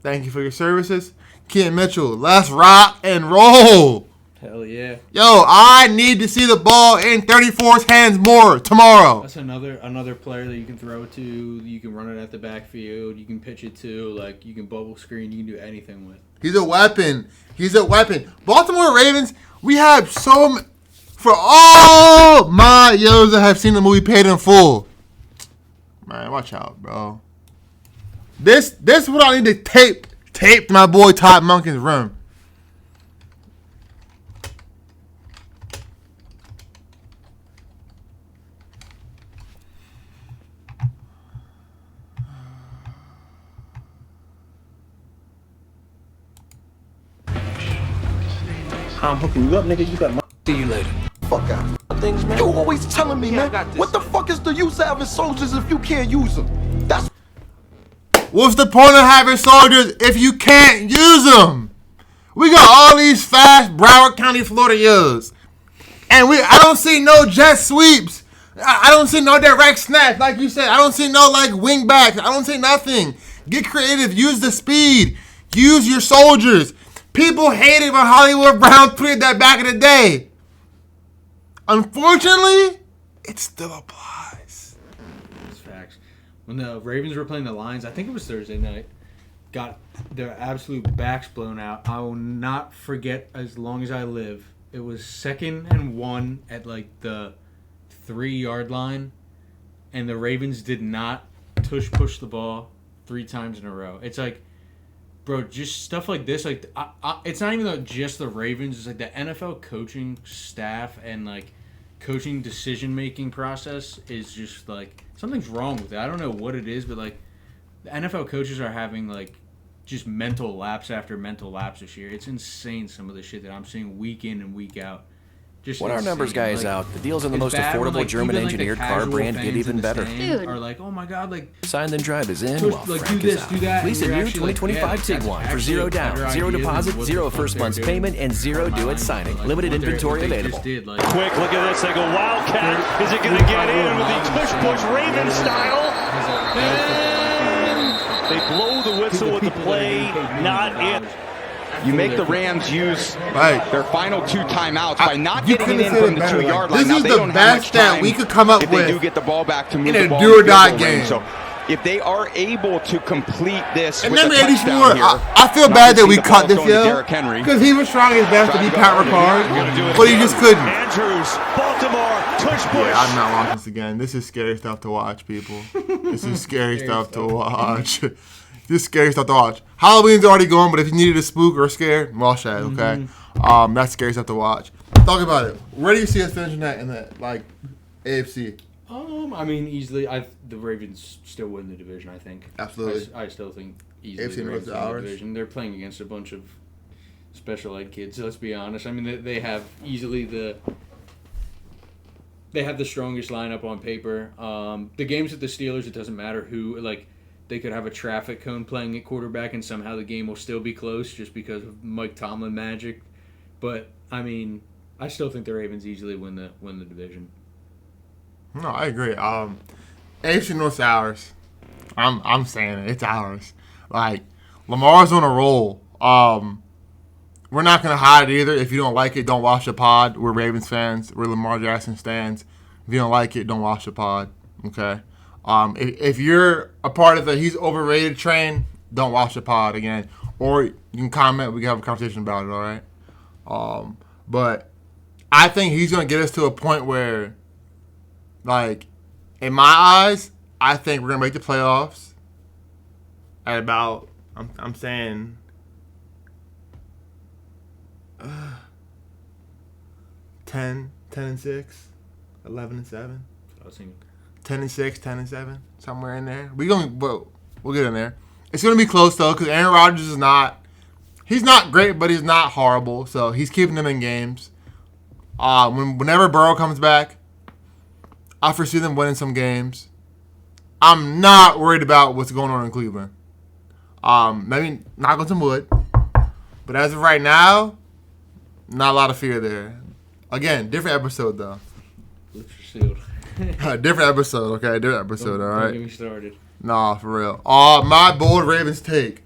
thank you for your services. Ken Mitchell, let's rock and roll. Hell yeah. Yo, I need to see the ball in 34's hands more tomorrow. That's another player that you can throw to. You can run it at the backfield. You can pitch it to. Like, you can bubble screen. You can do anything with. He's a weapon. Baltimore Ravens, we have for all my yos that have seen the movie Paid in Full. Man, watch out, bro. This is what I need to tape my boy Todd Monken's room. I'm hooking you up, nigga. You got my. See you later. Fuck out. Things, man. You always telling me, man. What the fuck is the use of having soldiers if you can't use them? That's. What's the point of having soldiers if you can't use them? We got all these fast Broward County, Florida yos, and I don't see no jet sweeps. I don't see no direct snaps, like you said. I don't see no like wing backs. I don't see nothing. Get creative. Use the speed. Use your soldiers. People hated when Hollywood Brown tweeted that back in the day. Unfortunately, it still applies. That's facts. When the Ravens were playing the Lions, I think it was Thursday night, got their absolute backs blown out. I will not forget as long as I live. It was 2nd and 1 at like the 3-yard line, and the Ravens did not push the ball 3 times in a row. It's like, bro, just stuff like this. Like, it's not even just the Ravens. It's like the NFL coaching staff and like coaching decision-making process is just like something's wrong with it. I don't know what it is, but like the NFL coaches are having like just mental lapse after mental lapse this year. It's insane some of the shit that I'm seeing week in and week out. Just when insane. our numbers guy is out, the deals on the most affordable German-engineered car brand get even better. Dude. Are like, oh my god, like Sign then drive is in while like, Frank do is this, out. do that. Lease a new 2025 Tiguan for 0 down, 0 deposit, 0 first month's payment, and 0 due at signing. Limited inventory available. Quick look at this. They go Wildcat. Is it going to get in with the push Raven style? And they blow the whistle with the play. Not in. You make the Rams use their final 2 timeouts by not getting it in from the 2-yard line. This is the best that we could come up with. If they do get the ball back to move in the ball a do-or-die game. So if they are able to complete this and with number a 84, touchdown here, I feel bad that we cut this, yo. Because because he was trying his best to be Pat Ricard, but he just couldn't. Andrews, Baltimore, tush push. Yeah, I'm not watching this again. This is scary stuff to watch, people. This is scary stuff to watch. This is scary stuff to watch. Halloween's already going, but if you needed a spook or a scare, well, shit, okay? That's scary stuff to watch. Talk about it. Where do you see us finishing that in the, like, AFC? I mean, easily, the Ravens still win the division, I think. Absolutely. I still think easily AFC the Ravens North win the ours. division. They're playing against a bunch of special ed kids, let's be honest. I mean, they have easily they have the strongest lineup on paper. The games with the Steelers, it doesn't matter who, like, they could have a traffic cone playing at quarterback and somehow the game will still be close just because of Mike Tomlin magic. But, I mean, I still think the Ravens easily win the division. No, I agree. AFC North's ours. I'm saying it. It's ours. Like, Lamar's on a roll. We're not going to hide it either. If you don't like it, don't watch the pod. We're Ravens fans. We're Lamar Jackson fans. If you don't like it, don't watch the pod. Okay? If you're a part of the he's overrated train, don't watch the pod again. Or you can comment. We can have a conversation about it, all right? But I think he's going to get us to a point where, like, in my eyes, I think we're going to make the playoffs at about, I'm saying, 10-6, 11-7. I was thinking 10-6, 10-7, somewhere in there. We'll get in there. It's going to be close, though, because Aaron Rodgers is not – he's not great, but he's not horrible. So he's keeping them in games. Whenever Burrow comes back, I foresee them winning some games. I'm not worried about what's going on in Cleveland. Maybe knock on some wood. But as of right now, not a lot of fear there. Again, different episode, though. Different episode, okay? Different episode, all right? Don't get me started. Nah, for real. My bold Ravens take.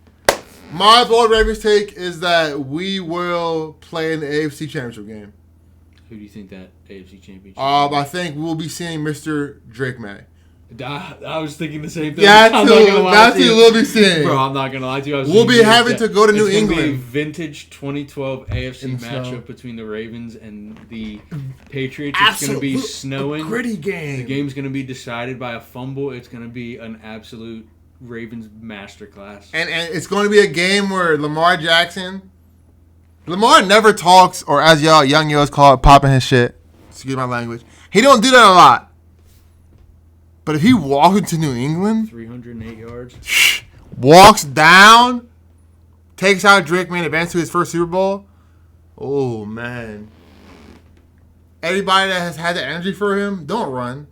My bold Ravens take is that we will play in the AFC Championship game. Who do you think that AFC Championship? I think we'll be seeing Mr. Drake May. I was thinking the same thing. That's who we'll be seeing. Bro, I'm not going to lie to you. We'll be having to go to New England. It's going to be a vintage 2012 AFC matchup between the Ravens and the Patriots. It's going to be snowing. A gritty game. The game's going to be decided by a fumble. It's going to be an absolute Ravens masterclass. And it's going to be a game where Lamar never talks, or as y'all young yos call it, popping his shit. Excuse my language. He don't do that a lot. But if he walks into New England, 308 yards, walks down, takes out Drake May, and advances to his first Super Bowl, oh, man. Anybody that has had the energy for him, don't run.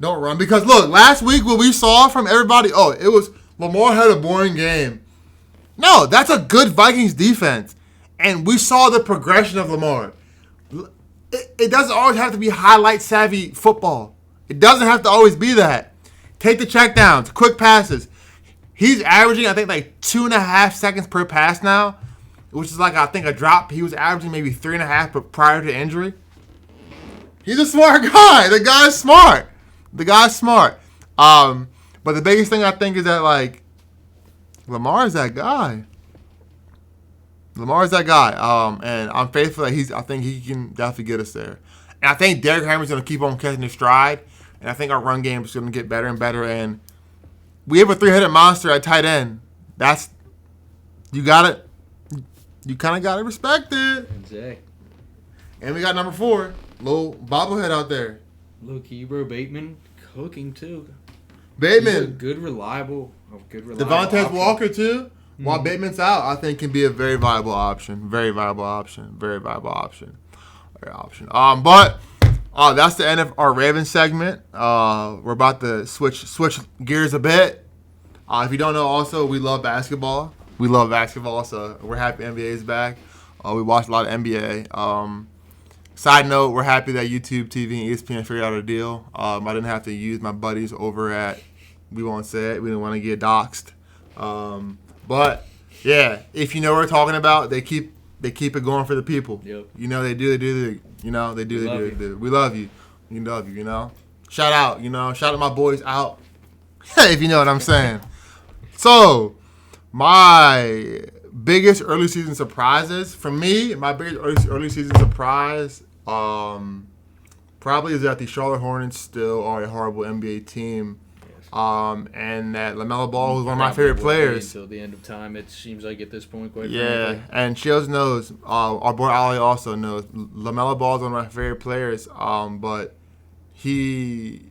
Don't run. Because, look, last week what we saw from everybody, it was Lamar had a boring game. No, that's a good Vikings defense. And we saw the progression of Lamar. It doesn't always have to be highlight-savvy football. It doesn't have to always be that. Take the checkdowns, quick passes. He's averaging, I think, like 2.5 seconds per pass now, which is like, I think, a drop. He was averaging maybe 3.5 prior to injury. He's a smart guy. The guy's smart. But the biggest thing I think is that, like, Lamar is that guy. And I'm faithful that I think he can definitely get us there. And I think Derrick Henry's going to keep on catching his stride. And I think our run game is going to get better and better. And we have a 3-headed monster at tight end. You kind of got to respect it. Exactly. And we got number 4, little bobblehead out there. Look, Ebro Bateman cooking too. Bateman. He's a good reliable Devontae option. Walker too. While Bateman's out, I think can be a very viable option. Very viable option. But that's the end of our Ravens segment. We're about to switch gears a bit. If you don't know, also we love basketball. So we're happy NBA is back. We watch a lot of NBA. Side note, we're happy that YouTube TV and ESPN figured out a deal. I didn't have to use my buddies over at, we won't say it, we didn't want to get doxxed. But yeah, if you know what we're talking about, they keep it going for the people. Yep. They do. We love you. We love you. Shout out. Shout out my boys out. If you know what I'm saying. So, my biggest early season surprises for me. My biggest early season surprise, probably is that the Charlotte Hornets still are a horrible NBA team. And that LaMelo Ball, who's one of my favorite players. Until the end of time, it seems like at this point, quite yeah, frankly. and Shields knows. Our boy Ali also knows. LaMelo Ball is one of my favorite players. But he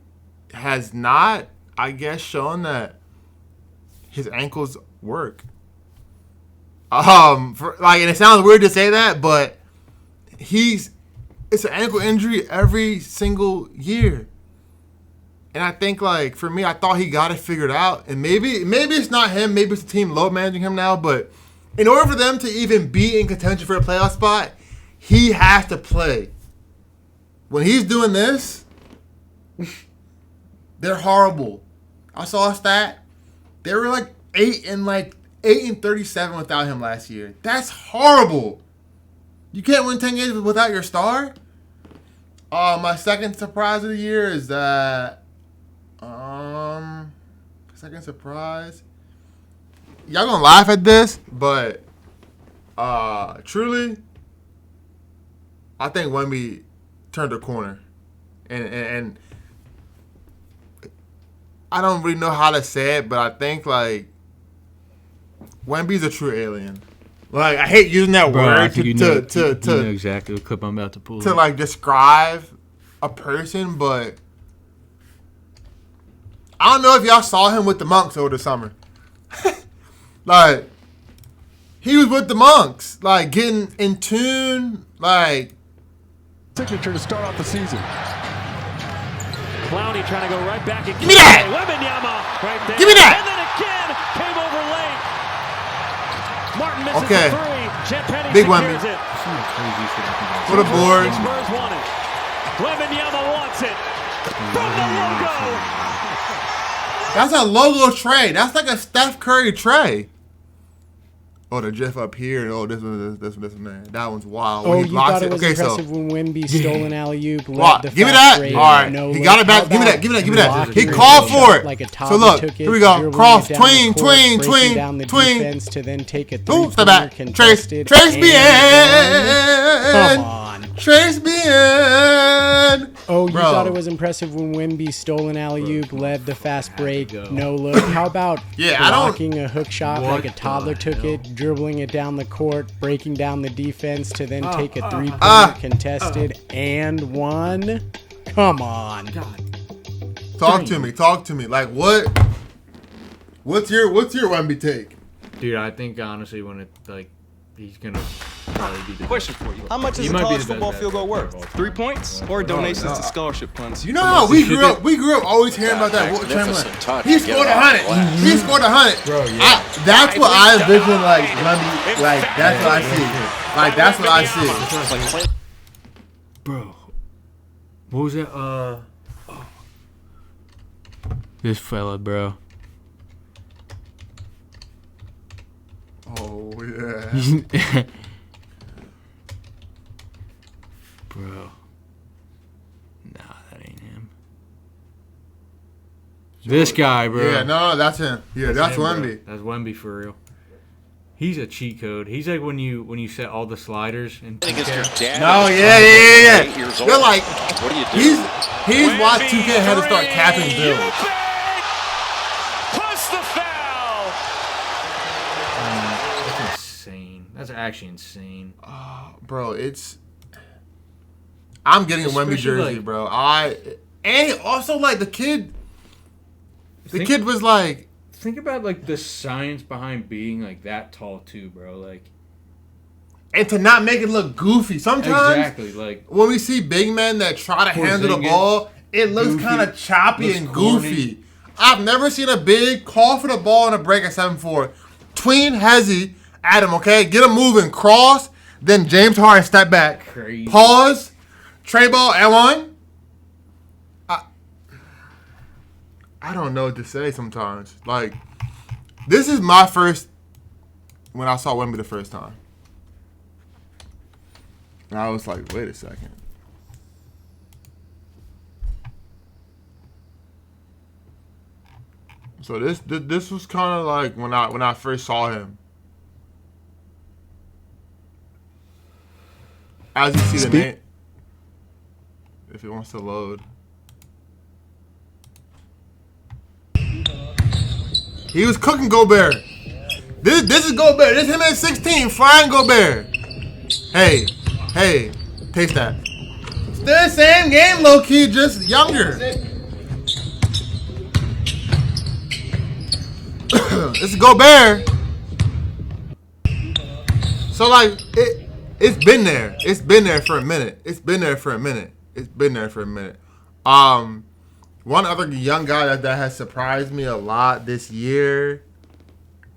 has not, I guess, shown that his ankles work. And it sounds weird to say that, but it's an ankle injury every single year. And I think, for me, I thought he got it figured out. And maybe it's not him. Maybe it's the team load managing him now. But in order for them to even be in contention for a playoff spot, he has to play. When he's doing this, they're horrible. I saw a stat. They were 8 and 37 without him last year. That's horrible. You can't win 10 games without your star. My second surprise of the year is that. Second surprise. Y'all gonna laugh at this, but truly, I think Wemby turned a corner, and I don't really know how to say it, but I think Wemby's a true alien. I hate using that word to know exactly what clip I'm about to pull. To describe a person, but I don't know if y'all saw him with the Monks over the summer. He was with the Monks, getting in tune, signature to start off the season. Clowney trying to go right back and give me that. Wembanyama right there. Give me that. And then again came over late. Martin misses okay. the three. Champagny Big Wemby. What a board. Spurs want it. Wembanyama wants it. From the logo. That's a logo tray. That's like a Steph Curry tray. Oh, the GIF up here. Oh, this man. That one's wild. Oh, you thought it was impressive when Wemby stole an alley-oop. Give me that. All right. He got it back. Give me that. He called for it. So look, here we go. Cross, tween. Down the defense to then take a step back. Trace me in. Come on. Trace me in. Oh, you thought it was impressive when Wemby stole an alley-oop, led the fast break, no look. How about blocking a hook shot like a toddler took it, dribbling it down the court, breaking down the defense to then take a three-pointer contested and one? Come on. Talk to me. What's your Wemby take? Dude, I think honestly when it he's gonna probably be the question for you. How much is a college football field goal worth? 3 points or donations to scholarship funds? You know how we grew up always hearing about that. He scored 100. He scored 100. Bro, yeah. That's what I envision Wemby. That's what I see. That's what I see. Bro, what was that? This fella, bro. Oh, yeah. Bro. Nah, that ain't him. This guy, bro. Yeah, no, that's him. Yeah, that's him, Wemby. That's Wemby for real. He's a cheat code. He's like when you set all the sliders and. I think it's your dad. No, yeah. You're like, what do you do? He's watched 2K had to start capping Bill. Plus the foul. That's insane. That's actually insane. Bro, I'm getting a Wemby jersey, like, bro. And also like the kid was like. Think about like the science behind being like that tall too, bro. Like, and to not make it look goofy. Sometimes, exactly, like when we see big men that try to handle the ball, it looks kind of choppy and goofy. I've never seen a big call for the ball in a break at 7-4. Tween Hezzy at him, okay? Get him moving. Cross, then James Harden step back. Crazy. Pause. Tray ball at one. I don't know what to say sometimes. Like, this is my first, when I saw Wemby the first time. And I was like, wait a second. So this was kind of like when I first saw him. As you see the name, if it wants to load. He was cooking Gobert. This is Gobert. This is him at 16, flying Gobert. Hey, taste that. It's the same game, low key, just younger. This is Gobert. So like it's been there. It's been there for a minute. One other young guy that has surprised me a lot this year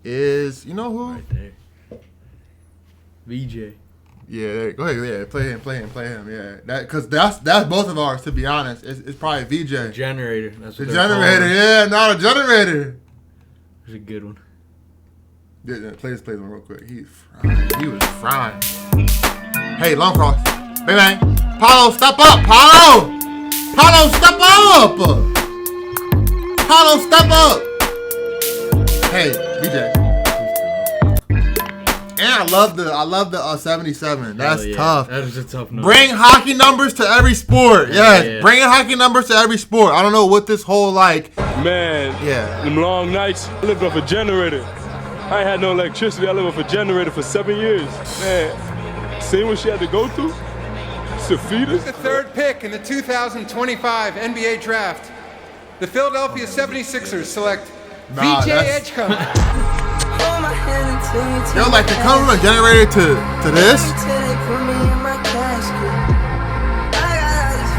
is, you know who? Right there. VJ. Yeah, go ahead. Yeah, play him. Yeah, because that's both of ours. To be honest, it's probably VJ. Generator. That's what the generator. Yeah, not a generator. There's a good one. Yeah, play this one real quick. He was frying. Hey, long cross. Bang bang. Paulo, step up. Paulo, step up! Hey, VJ. And I love the 77. That's tough. That is a tough number. Bring hockey numbers to every sport. Yes, bringing hockey numbers to every sport. I don't know what this whole like. Man, them long nights. I lived off a generator. I ain't had no electricity. I lived off a generator for 7 years. Man, seeing what she had to go through. Who's the third pick in the 2025 NBA Draft? The Philadelphia 76ers select VJ Edgecombe. Yo, like to come from a generator to this?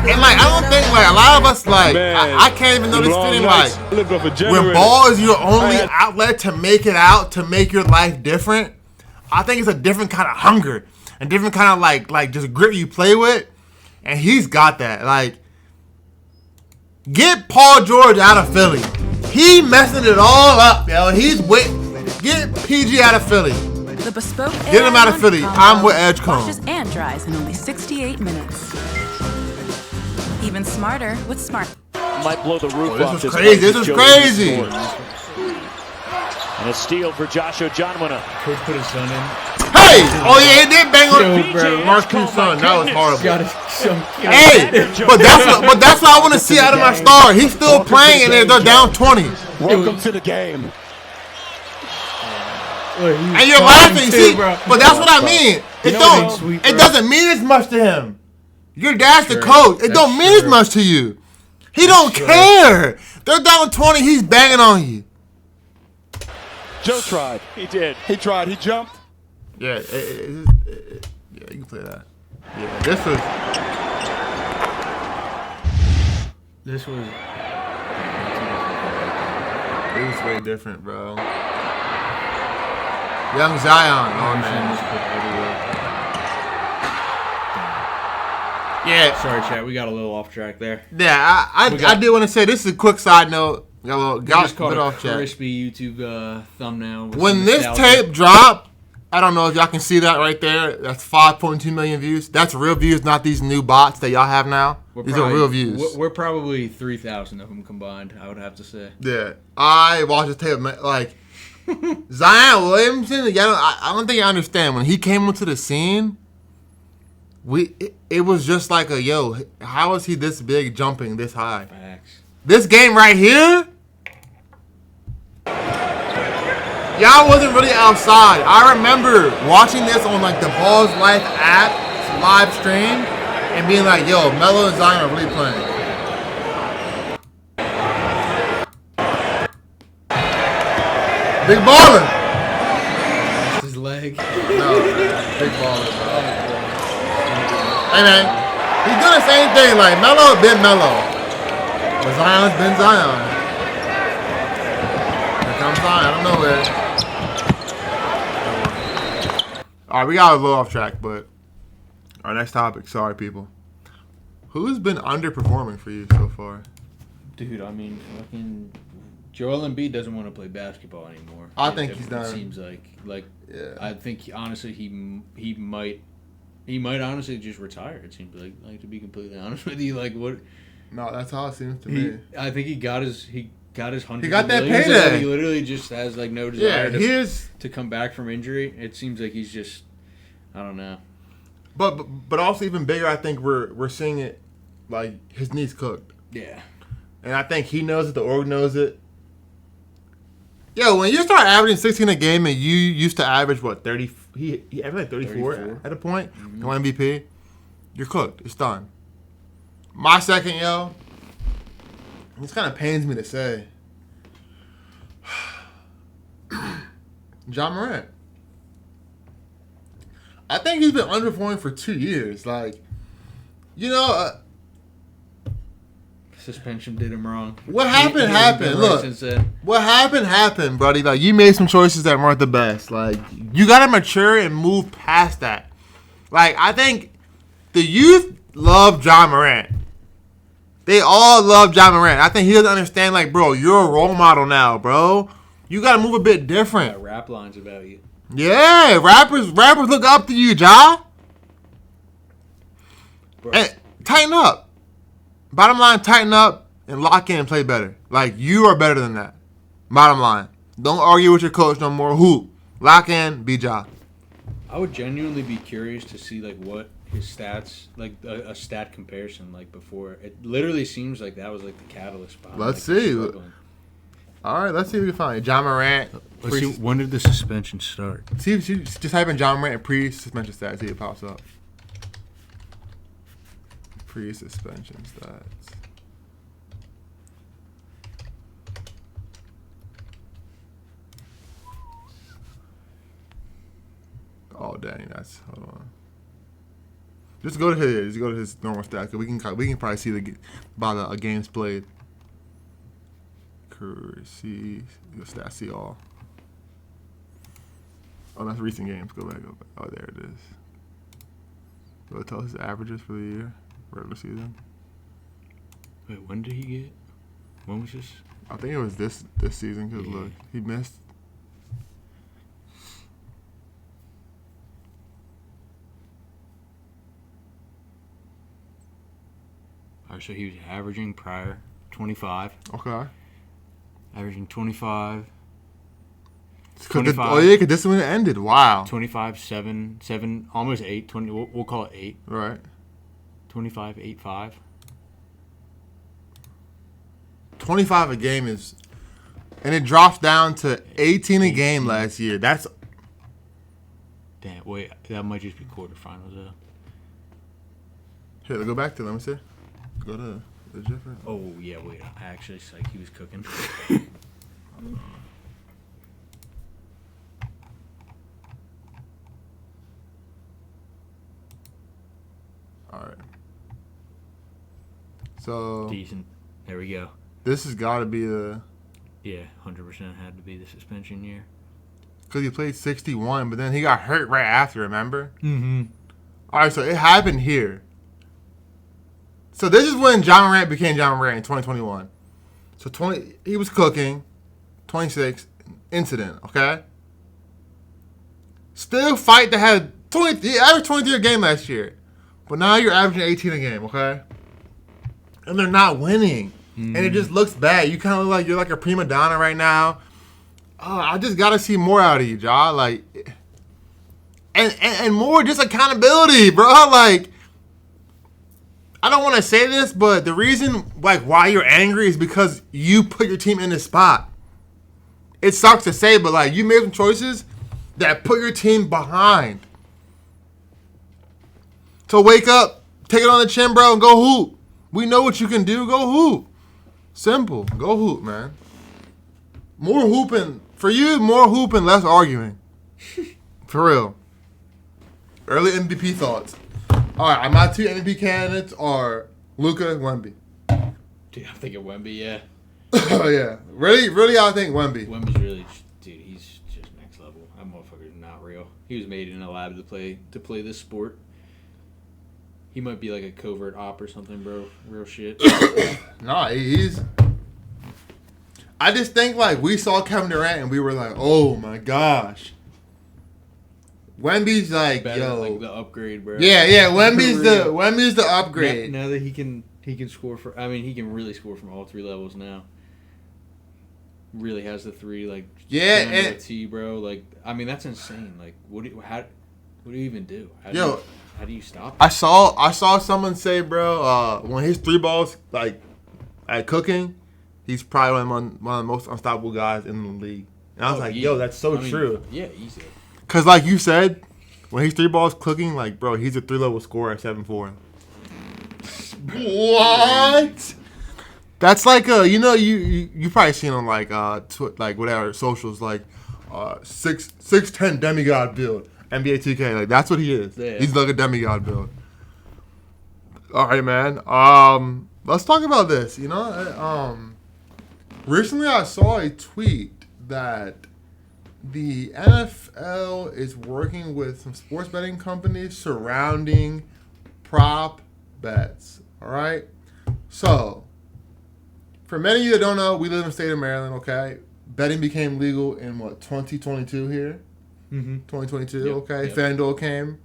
And like I don't think like a lot of us like I can't even know this feeling like when ball is your only outlet to make it out, to make your life different. I think it's a different kind of hunger. And different kind of like just grit you play with, and he's got that. Like, get Paul George out of Philly. He messing it all up, yo. Get PG out of Philly. The bespoke get him out of Philly. I'm with Edgecombe. Washes and dries in only 68 minutes. Even smarter with Smart. Might blow the roof off. This was crazy. And a steal for Josh Ojanwuna. Coach put his son in. Hey! Oh yeah, he did bang on Marquis' son. That was horrible. Hey, but that's what I want to see out of my star. He's still playing and they're down 20. Welcome to the game. And you're laughing, see? But that's what I mean. It doesn't mean as much to him. Your dad's the coach. It don't mean as much to you. He don't care. They're down 20. He's banging on you. Joe tried. He did. He tried. He jumped. Yeah, yeah, you can play that. Yeah, this was way different, bro. Young Zion. Oh man. Yeah. Sorry, chat. We got a little off track there. Yeah, I do want to say this is a quick side note. Got off track. Crispy YouTube thumbnail. When this tape dropped, I don't know if y'all can see that right there. That's 5.2 million views. That's real views, not these new bots that y'all have now. These are real views. We're probably 3,000 of them combined, I would have to say. Yeah. I watched this tape, like, Zion Williamson, I don't think you understand. When he came into the scene, it was just like how is he this big jumping this high? Facts. This game right here, y'all wasn't really outside. I remember watching this on like the Balls Life app, live stream, and being like, yo, Melo and Zion are really playing. Big baller. That's his leg. No, big baller. Hey man, he's doing the same thing. Like Melo been Melo, but Zion's been Zion. Here comes Zion out of nowhere. All right, we got a little off track, but our next topic. Sorry, people. Who's been underperforming for you so far? Dude, I mean, fucking Joel Embiid doesn't want to play basketball anymore. I think he's done. It seems like yeah. I think honestly he might honestly just retire. It seems like to be completely honest with you, like what? No, that's how it seems to me. I think he got his hundred. He got that payday. He literally just has like no desire to come back from injury. It seems like he's just, I don't know. But also even bigger, I think we're seeing it like his knees cooked. Yeah. And I think he knows it. The org knows it. Yo, when you start averaging 16 a game and you used to average, what, 30? He averaged like 34 at a point. Mm-hmm. No MVP. You're cooked. It's done. My second, yo, this kind of pains me to say. Ja Morant. I think he's been underperforming for 2 years. Like, suspension did him wrong. What happened. Look, what happened, buddy. Like, you made some choices that weren't the best. Like, you gotta mature and move past that. Like, I think the youth love Ja Morant. They all love Ja Morant. I think he doesn't understand. Like, bro, you're a role model now, bro. You gotta move a bit different. Got rap lines about you. Yeah, rappers look up to you, Ja. Bro. And tighten up. Bottom line, tighten up and lock in and play better. Like, you are better than that. Bottom line. Don't argue with your coach no more. Hoop. Lock in, be Ja. I would genuinely be curious to see, like, what his stats, like, a stat comparison, like, before. It literally seems like that was, like, the catalyst behind. Let's see. All right, let's see if we can find it. Ja Morant. Let's see, when did the suspension start? See, just type in Ja Morant pre-suspension stats. See if it pops up. Pre-suspension stats. Oh dang, that's hold on. Just go to his normal stats. We can probably see by games played. See the stats. See all. Oh, that's recent games. Go back. Oh, there it is. Will it tell us his averages for the year? Regular season. Wait, when did he get? When was this? I think it was this season. Cause look, he missed. All right, so he was averaging prior 25. Okay. Averaging 25. Because this one ended. Wow. 25, 7, almost 8. 20. We'll call it 8. Right. 25, 8, 5. 25 a game is, and it drops down to 18 a game last year. That's. Damn. Wait, that might just be quarterfinals though. Here, let's go back to. Let me see. Go to the different. Oh yeah, wait. Actually, it's like he was cooking. All right. So decent. There we go. This has got to be the. Yeah, 100% had to be the suspension year. Because he played 61, but then he got hurt right after. Remember? Mm-hmm. All right, so it happened here. So this is when Ja Morant became Ja Morant in 2021. So he was cooking. 26 incident. Okay. Still fight that had 20. He averaged 23 a game last year. But now you're averaging 18 a game, okay? And they're not winning. Mm. And it just looks bad. You kind of look like you're like a prima donna right now. I just gotta see more out of you, Ja. Like, and more just accountability, bro. Like, I don't want to say this, but the reason like why you're angry is because you put your team in this spot. It sucks to say, but like you made some choices that put your team behind. So wake up, take it on the chin, bro, and go hoop. We know what you can do. Go hoop. Simple. Go hoop, man. More hooping. For you, more hooping, less arguing. For real. Early MVP thoughts. All right, my 2 MVP candidates are Luka and Wemby. Dude, I'm thinking Wemby, yeah. Oh, yeah. Really, I think Wemby. Wemby's really, dude, he's just next level. That motherfucker's not real. He was made in a lab to play this sport. He might be like a covert op or something, bro. Real shit. Nah, he's... I just think, like, we saw Kevin Durant and we were like, oh, my gosh. Wemby's like, better, yo. like the upgrade, bro. Yeah, Wemby's the upgrade. Now that he can score he can really score from all 3 levels now. Really has the 3, like, and T, bro. Like, I mean, that's insane. Like, what do you even do? How do you stop? I saw someone say, bro, when his 3 balls like at cooking, he's probably one of the most unstoppable guys in the league. And I was like, yo, that's so true. Yeah, easy. Cause like you said, when his 3 balls cooking, like bro, he's a 3-level scorer at 7'4". What? That's like you probably seen on like like whatever socials like 6'10" demigod build. NBA 2K, like that's what he is. Yeah. He's like a demigod build. All right, man. Let's talk about this. Recently I saw a tweet that the NFL is working with some sports betting companies surrounding prop bets. All right. So, for many of you that don't know, we live in the state of Maryland. Okay, betting became legal in 2022 here. 2022, yep, okay. Yep. FanDuel came.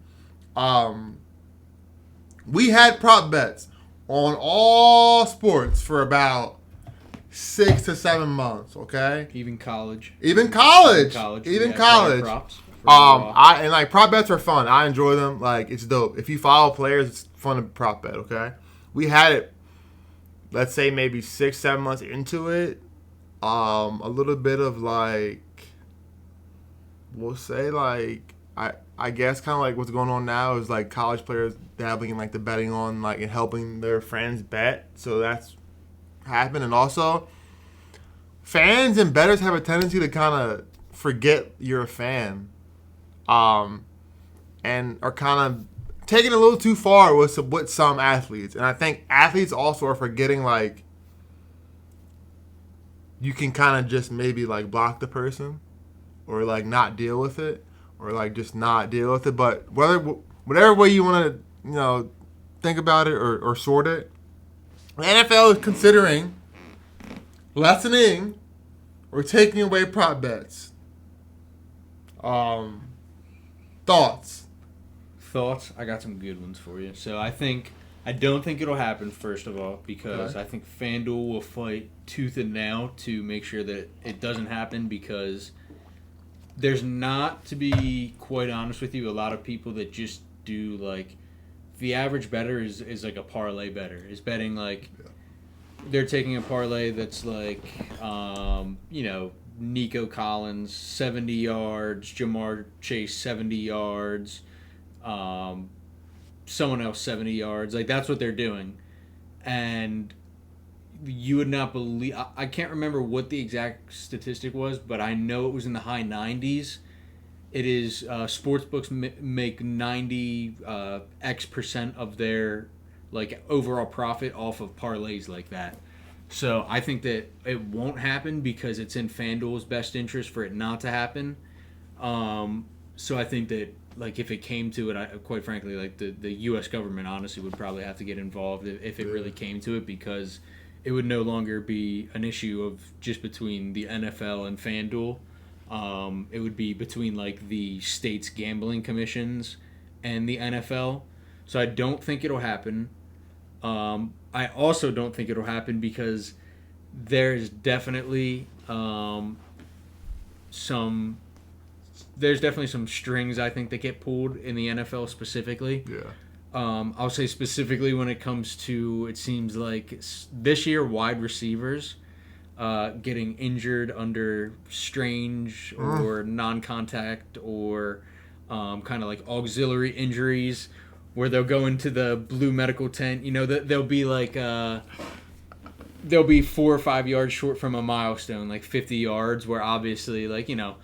We had prop bets on all sports for about 6 to 7 months, okay? Even college. Props and like prop bets are fun. I enjoy them. Like it's dope. If you follow players, it's fun to prop bet, okay? We had it, let's say maybe 6-7 months into it. A little bit of like, we'll say like I guess kind of like what's going on now is like college players dabbling in like the betting on like and helping their friends bet. So that's happened. And also fans and bettors have a tendency to kind of forget you're a fan, and are kind of taking it a little too far with some athletes. And I think athletes also are forgetting like you can kind of just maybe like block the person or like not deal with it or like just not deal with it. But whatever way you want to think about it or sort it, the NFL is considering lessening or taking away prop bets. Thoughts? I got some good ones for you. So I don't think it'll happen, first of all, because I think FanDuel will fight tooth and nail to make sure that it doesn't happen, because there's not, to be quite honest with you, a lot of people that just do like, the average bettor is like a parlay bettor, is betting like, they're taking a parlay that's like, Nico Collins, 70 yards, Jamar Chase, 70 yards, someone else 70 yards. Like, that's what they're doing. And you would not believe... I can't remember what the exact statistic was, but I know it was in the high 90s. It is... sportsbooks make 90 X% of their like overall profit off of parlays like that. So I think that it won't happen because it's in FanDuel's best interest for it not to happen. So I think that, like, if it came to it, quite frankly, like the U.S. government honestly would probably have to get involved if it really came to it, because it would no longer be an issue of just between the NFL and FanDuel. It would be between like the state's gambling commissions and the NFL. So I don't think it'll happen. I also don't think it'll happen because there's definitely there's definitely some strings I think that get pulled in the NFL specifically. Yeah. I'll say specifically when it comes to, it seems like this year, wide receivers getting injured under strange or non-contact or kind of like auxiliary injuries where they'll go into the blue medical tent. You know, they'll be like, they'll be 4 or 5 yards short from a milestone, like 50 yards, where obviously, like, you know,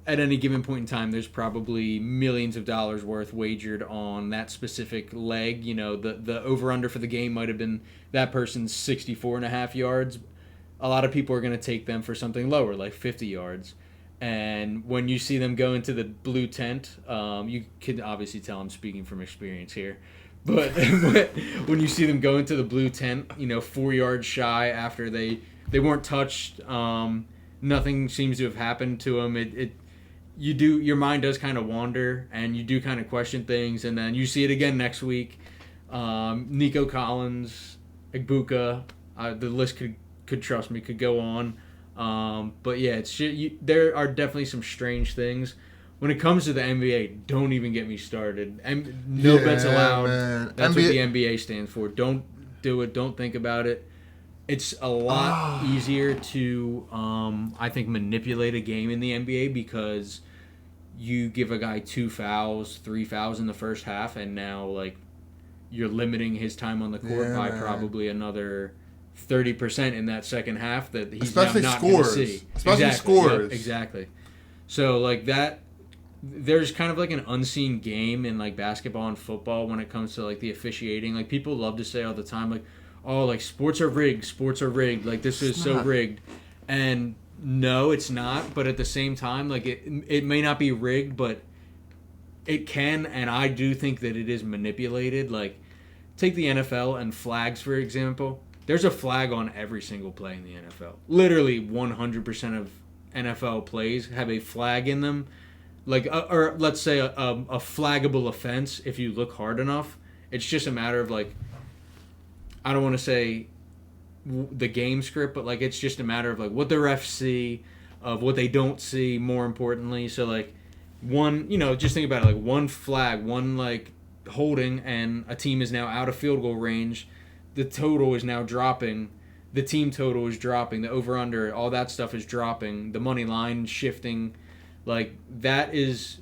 at any given point in time, there's probably millions of dollars worth wagered on that specific leg. You know, the over-under for the game might have been that person's 64.5 yards. A lot of people are going to take them for something lower, like 50 yards. And when you see them go into the blue tent, you can obviously tell I'm speaking from experience here. But when you see them go into the blue tent, you know, 4 yards shy after they weren't touched, nothing seems to have happened to them. Your mind does kind of wander, and you do kind of question things, and then you see it again next week. Nico Collins, Ibuka, the list could trust me, could go on. But yeah, there are definitely some strange things. When it comes to the NBA, don't even get me started. No bets allowed. Man. That's what the NBA stands for. Don't do it. Don't think about it. It's a lot easier to, I think, manipulate a game in the NBA because you give a guy 2 fouls, 3 fouls in the first half, and now like you're limiting his time on the court by probably another 30% in that second half that he's now not going to see. Especially scores. Yep, exactly. So like that, there's kind of like an unseen game in like basketball and football when it comes to like the officiating. Like people love to say all the time, like, oh, like sports are rigged, like this is so rigged. And no, it's not, but at the same time, like it may not be rigged, but it can, and I do think that it is manipulated. Like take the NFL and flags, for example. There's a flag on every single play in the NFL. Literally 100% of NFL plays have a flag in them. Like, or let's say a flaggable offense if you look hard enough. It's just a matter of like, I don't want to say the game script, but like it's just a matter of like what the refs see, of what they don't see, more importantly. So like one, you know, just think about it, like one flag, one like holding, and a team is now out of field goal range. The total is now dropping. The team total is dropping. The over-under, all that stuff is dropping. The money line shifting. Like, that is...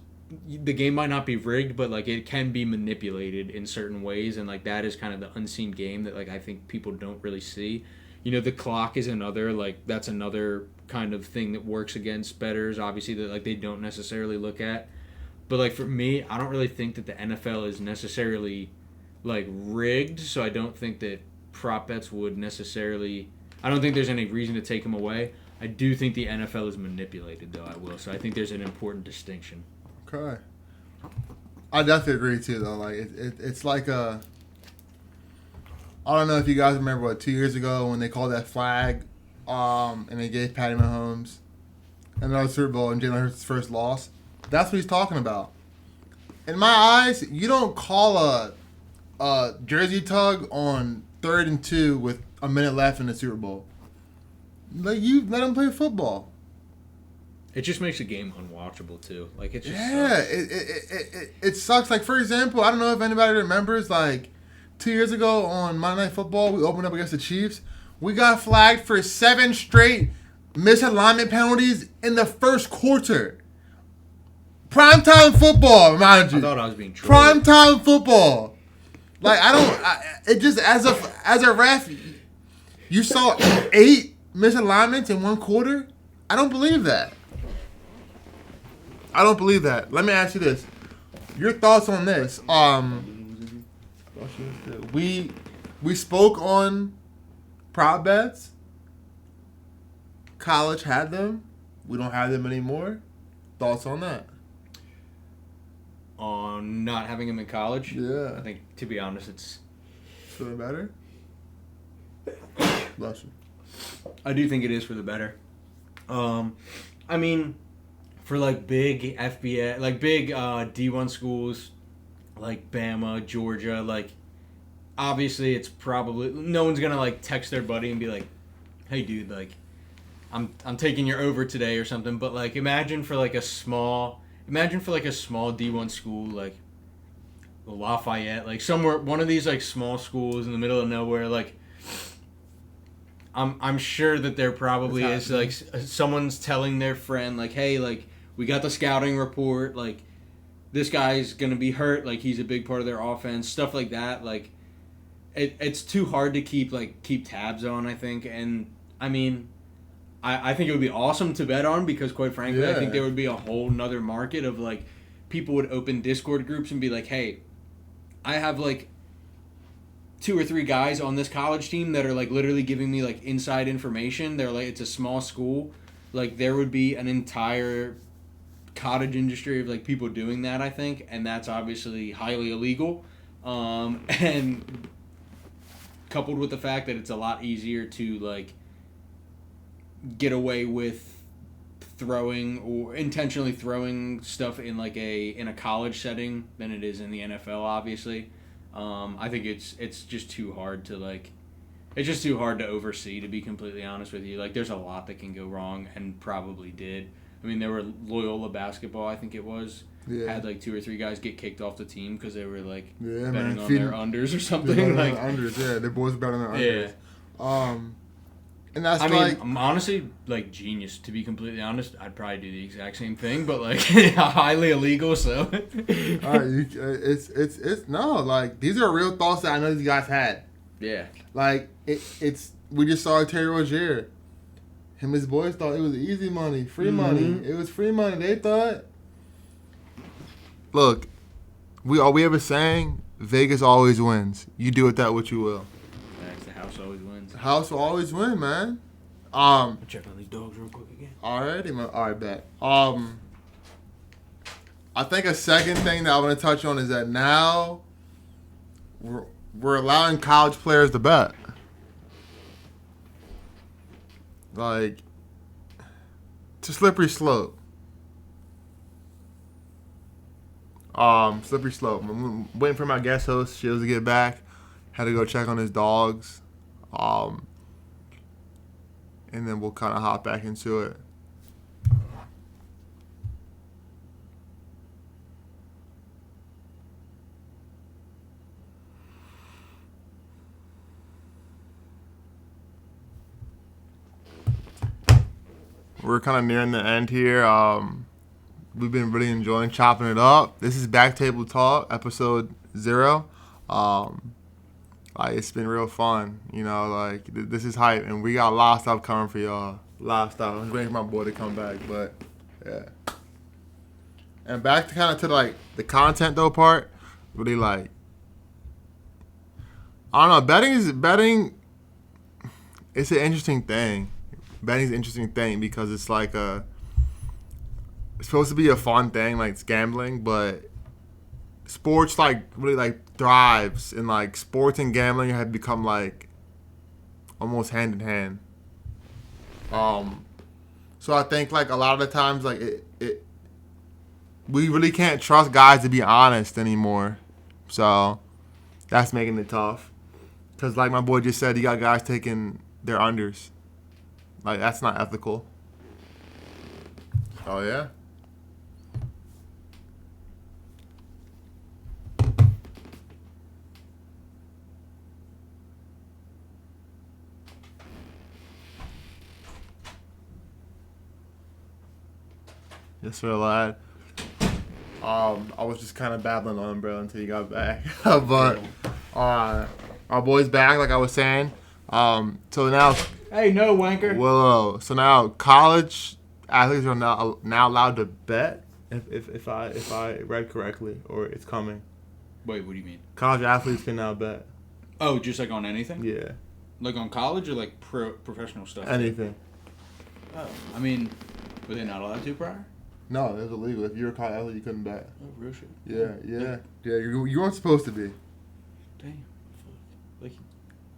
The game might not be rigged, but, like, it can be manipulated in certain ways. And, like, that is kind of the unseen game that, like, I think people don't really see. You know, the clock is another, like, that's another kind of thing that works against bettors, obviously, that, like, they don't necessarily look at. But, like, for me, I don't really think that the NFL is necessarily... like rigged, so I don't think that prop bets would necessarily, I don't think there's any reason to take them away. I do think the NFL is manipulated, though. I will, so I think there's an important distinction. Okay, I definitely agree too, though. Like it's like I don't know if you guys remember 2 years ago when they called that flag, and they gave Patty Mahomes another Super Bowl and Jalen Hurts' first loss. That's what he's talking about. In my eyes, you don't call a jersey tug on 3rd and 2 with a minute left in the Super Bowl. Like, you let them play football. It just makes the game unwatchable too. Like it just sucks. It sucks. Like, for example, I don't know if anybody remembers, like 2 years ago on Monday Night Football, we opened up against the Chiefs. We got flagged for 7 straight misalignment penalties in the first quarter. Primetime football, mind you. I thought I was being trolled. Primetime football. Like, it just, as a ref, you saw 8 misalignments in one quarter? I don't believe that. Let me ask you this. Your thoughts on this. We spoke on prop bets. College had them. We don't have them anymore. Thoughts on that? On not having him in college? Yeah. I think, to be honest, it's... For the better? Bless you. I do think it is for the better. I mean, for, like, big FBS... Like, big D1 schools, like Bama, Georgia, like, obviously it's probably... No one's gonna, like, text their buddy and be like, hey, dude, like, I'm taking your over today or something, but like imagine for like a small D1 school like Lafayette, like somewhere, one of these like small schools in the middle of nowhere, like I'm sure that there probably is like someone's telling their friend like, hey, like we got the scouting report, like this guy's gonna be hurt, like he's a big part of their offense, stuff like that. Like it's too hard to keep tabs on, I think. And I mean, I think it would be awesome to bet on, because quite frankly, I think there would be a whole nother market of like people would open Discord groups and be like, hey, I have like 2 or 3 guys on this college team that are like literally giving me like inside information. They're like, it's a small school. Like there would be an entire cottage industry of like people doing that, I think, and that's obviously highly illegal. And coupled with the fact that it's a lot easier to like get away with throwing or intentionally throwing stuff in like in a college setting than it is in the NFL, obviously. I think it's just too hard to like, it's just too hard to oversee, to be completely honest with you. Like there's a lot that can go wrong and probably did. I mean, there were Loyola basketball, I think it was, had like 2 or 3 guys get kicked off the team because they were like betting on their unders or something. Like unders, their boys betting on their unders. Yeah. And that's I'm honestly like genius, to be completely honest. I'd probably do the exact same thing, but like highly illegal. So, it's no, like these are real thoughts that I know these guys had. Yeah, like it's we just saw Terry Rozier. Him and his boys thought it was easy money, free money. It was free money. They thought. Look, we have a saying: Vegas always wins. You do with that what you will. The house always wins. The house will always win, man. Check on these dogs real quick again. Alrighty, man. All right, bet. I think a second thing that I want to touch on is that now we're allowing college players to bet. Like, it's a slippery slope. Slippery slope. I'm waiting for my guest host, Shields, to get back. Had to go check on his dogs. And then we'll kind of hop back into it. We're kind of nearing the end here. We've been really enjoying chopping it up. This is BackTable Talk, episode 0. Like, it's been real fun, you know, like, this is hype, and we got a lot of stuff coming for y'all. A lot of stuff. I'm waiting for my boy to come back, but, yeah. And back to kind of to, like, the content, though, part, really, like, I don't know, betting, it's an interesting thing. Betting's an interesting thing because it's like it's supposed to be a fun thing, like it's gambling, but sports like really like thrives, and like sports and gambling have become like almost hand in hand. So I think like a lot of the times like we really can't trust guys to be honest anymore. So that's making it tough. Cause like my boy just said, you got guys taking their unders. Like, that's not ethical. Oh, yeah? Yes, sir, lad. I was just kind of babbling on, bro, until you got back. But our boy's back, like I was saying. So now... Hey, no, wanker. Whoa. So now college athletes are now allowed to bet, if I read correctly, or it's coming. Wait, what do you mean? College athletes can now bet. Oh, just like on anything? Yeah. Like on college or like professional stuff? Anything. Oh, I mean, were they not allowed to prior? No, it was illegal. If you were a college athlete, you couldn't bet. Oh, real shit. Yeah. You weren't supposed to be. Damn. Like,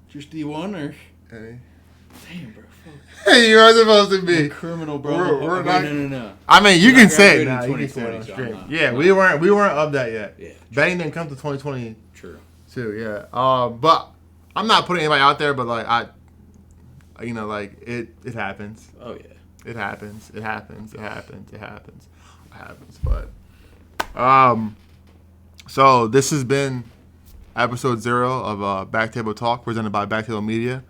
just D1 or? Hey. Damn, bro. Fuck. Hey, you weren't supposed to be. I'm a criminal, bro. We're not, no. I mean, you can say it now. You can say it on stream. So yeah, we weren't up that yet. Yeah. Betting didn't come to 2020. True. Too, yeah. But I'm not putting anybody out there, but like You know, like it happens. Oh yeah. It happens. But so this has been episode 0 of BackTable Talk presented by BackTable Media.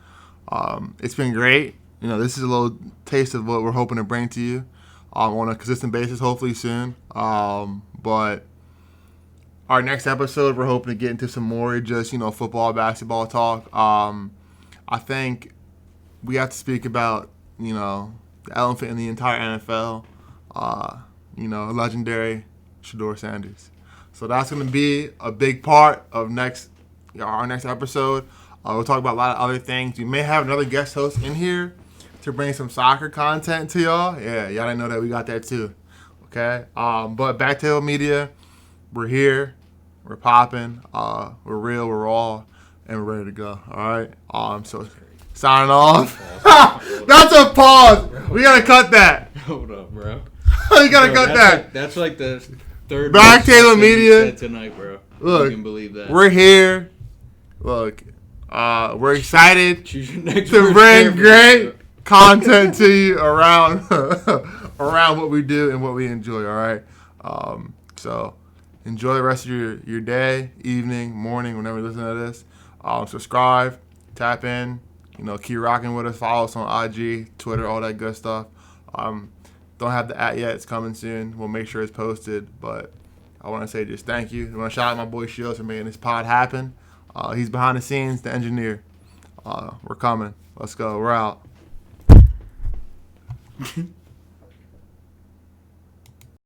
It's been great. You know, this is a little taste of what we're hoping to bring to you on a consistent basis, hopefully soon. But our next episode, we're hoping to get into some more just, football, basketball talk. I think we have to speak about, the elephant in the entire NFL, legendary Shedeur Sanders. So that's going to be a big part of our next episode. We'll talk about a lot of other things. We may have another guest host in here to bring some soccer content to y'all. Yeah, y'all didn't know that we got that too. Okay? But BackTable Media, we're here. We're popping. We're real. We're raw. And we're ready to go. All right? So signing off. That's a pause. We got to cut that. Hold up, bro. We got to cut that. That's like the third BackTable Media tonight, bro. Look, you can believe that. We're here. Look, we're excited to bring great content to you around what we do and what we enjoy. All right. So enjoy the rest of your day, evening, morning, whenever you listen to this. Subscribe, tap in. Keep rocking with us. Follow us on IG, Twitter, all that good stuff. Don't have the @ yet. It's coming soon. We'll make sure it's posted. But I want to say just thank you. I want to shout out my boy Shields for making this pod happen. He's behind the scenes, the engineer. We're coming. Let's go. We're out.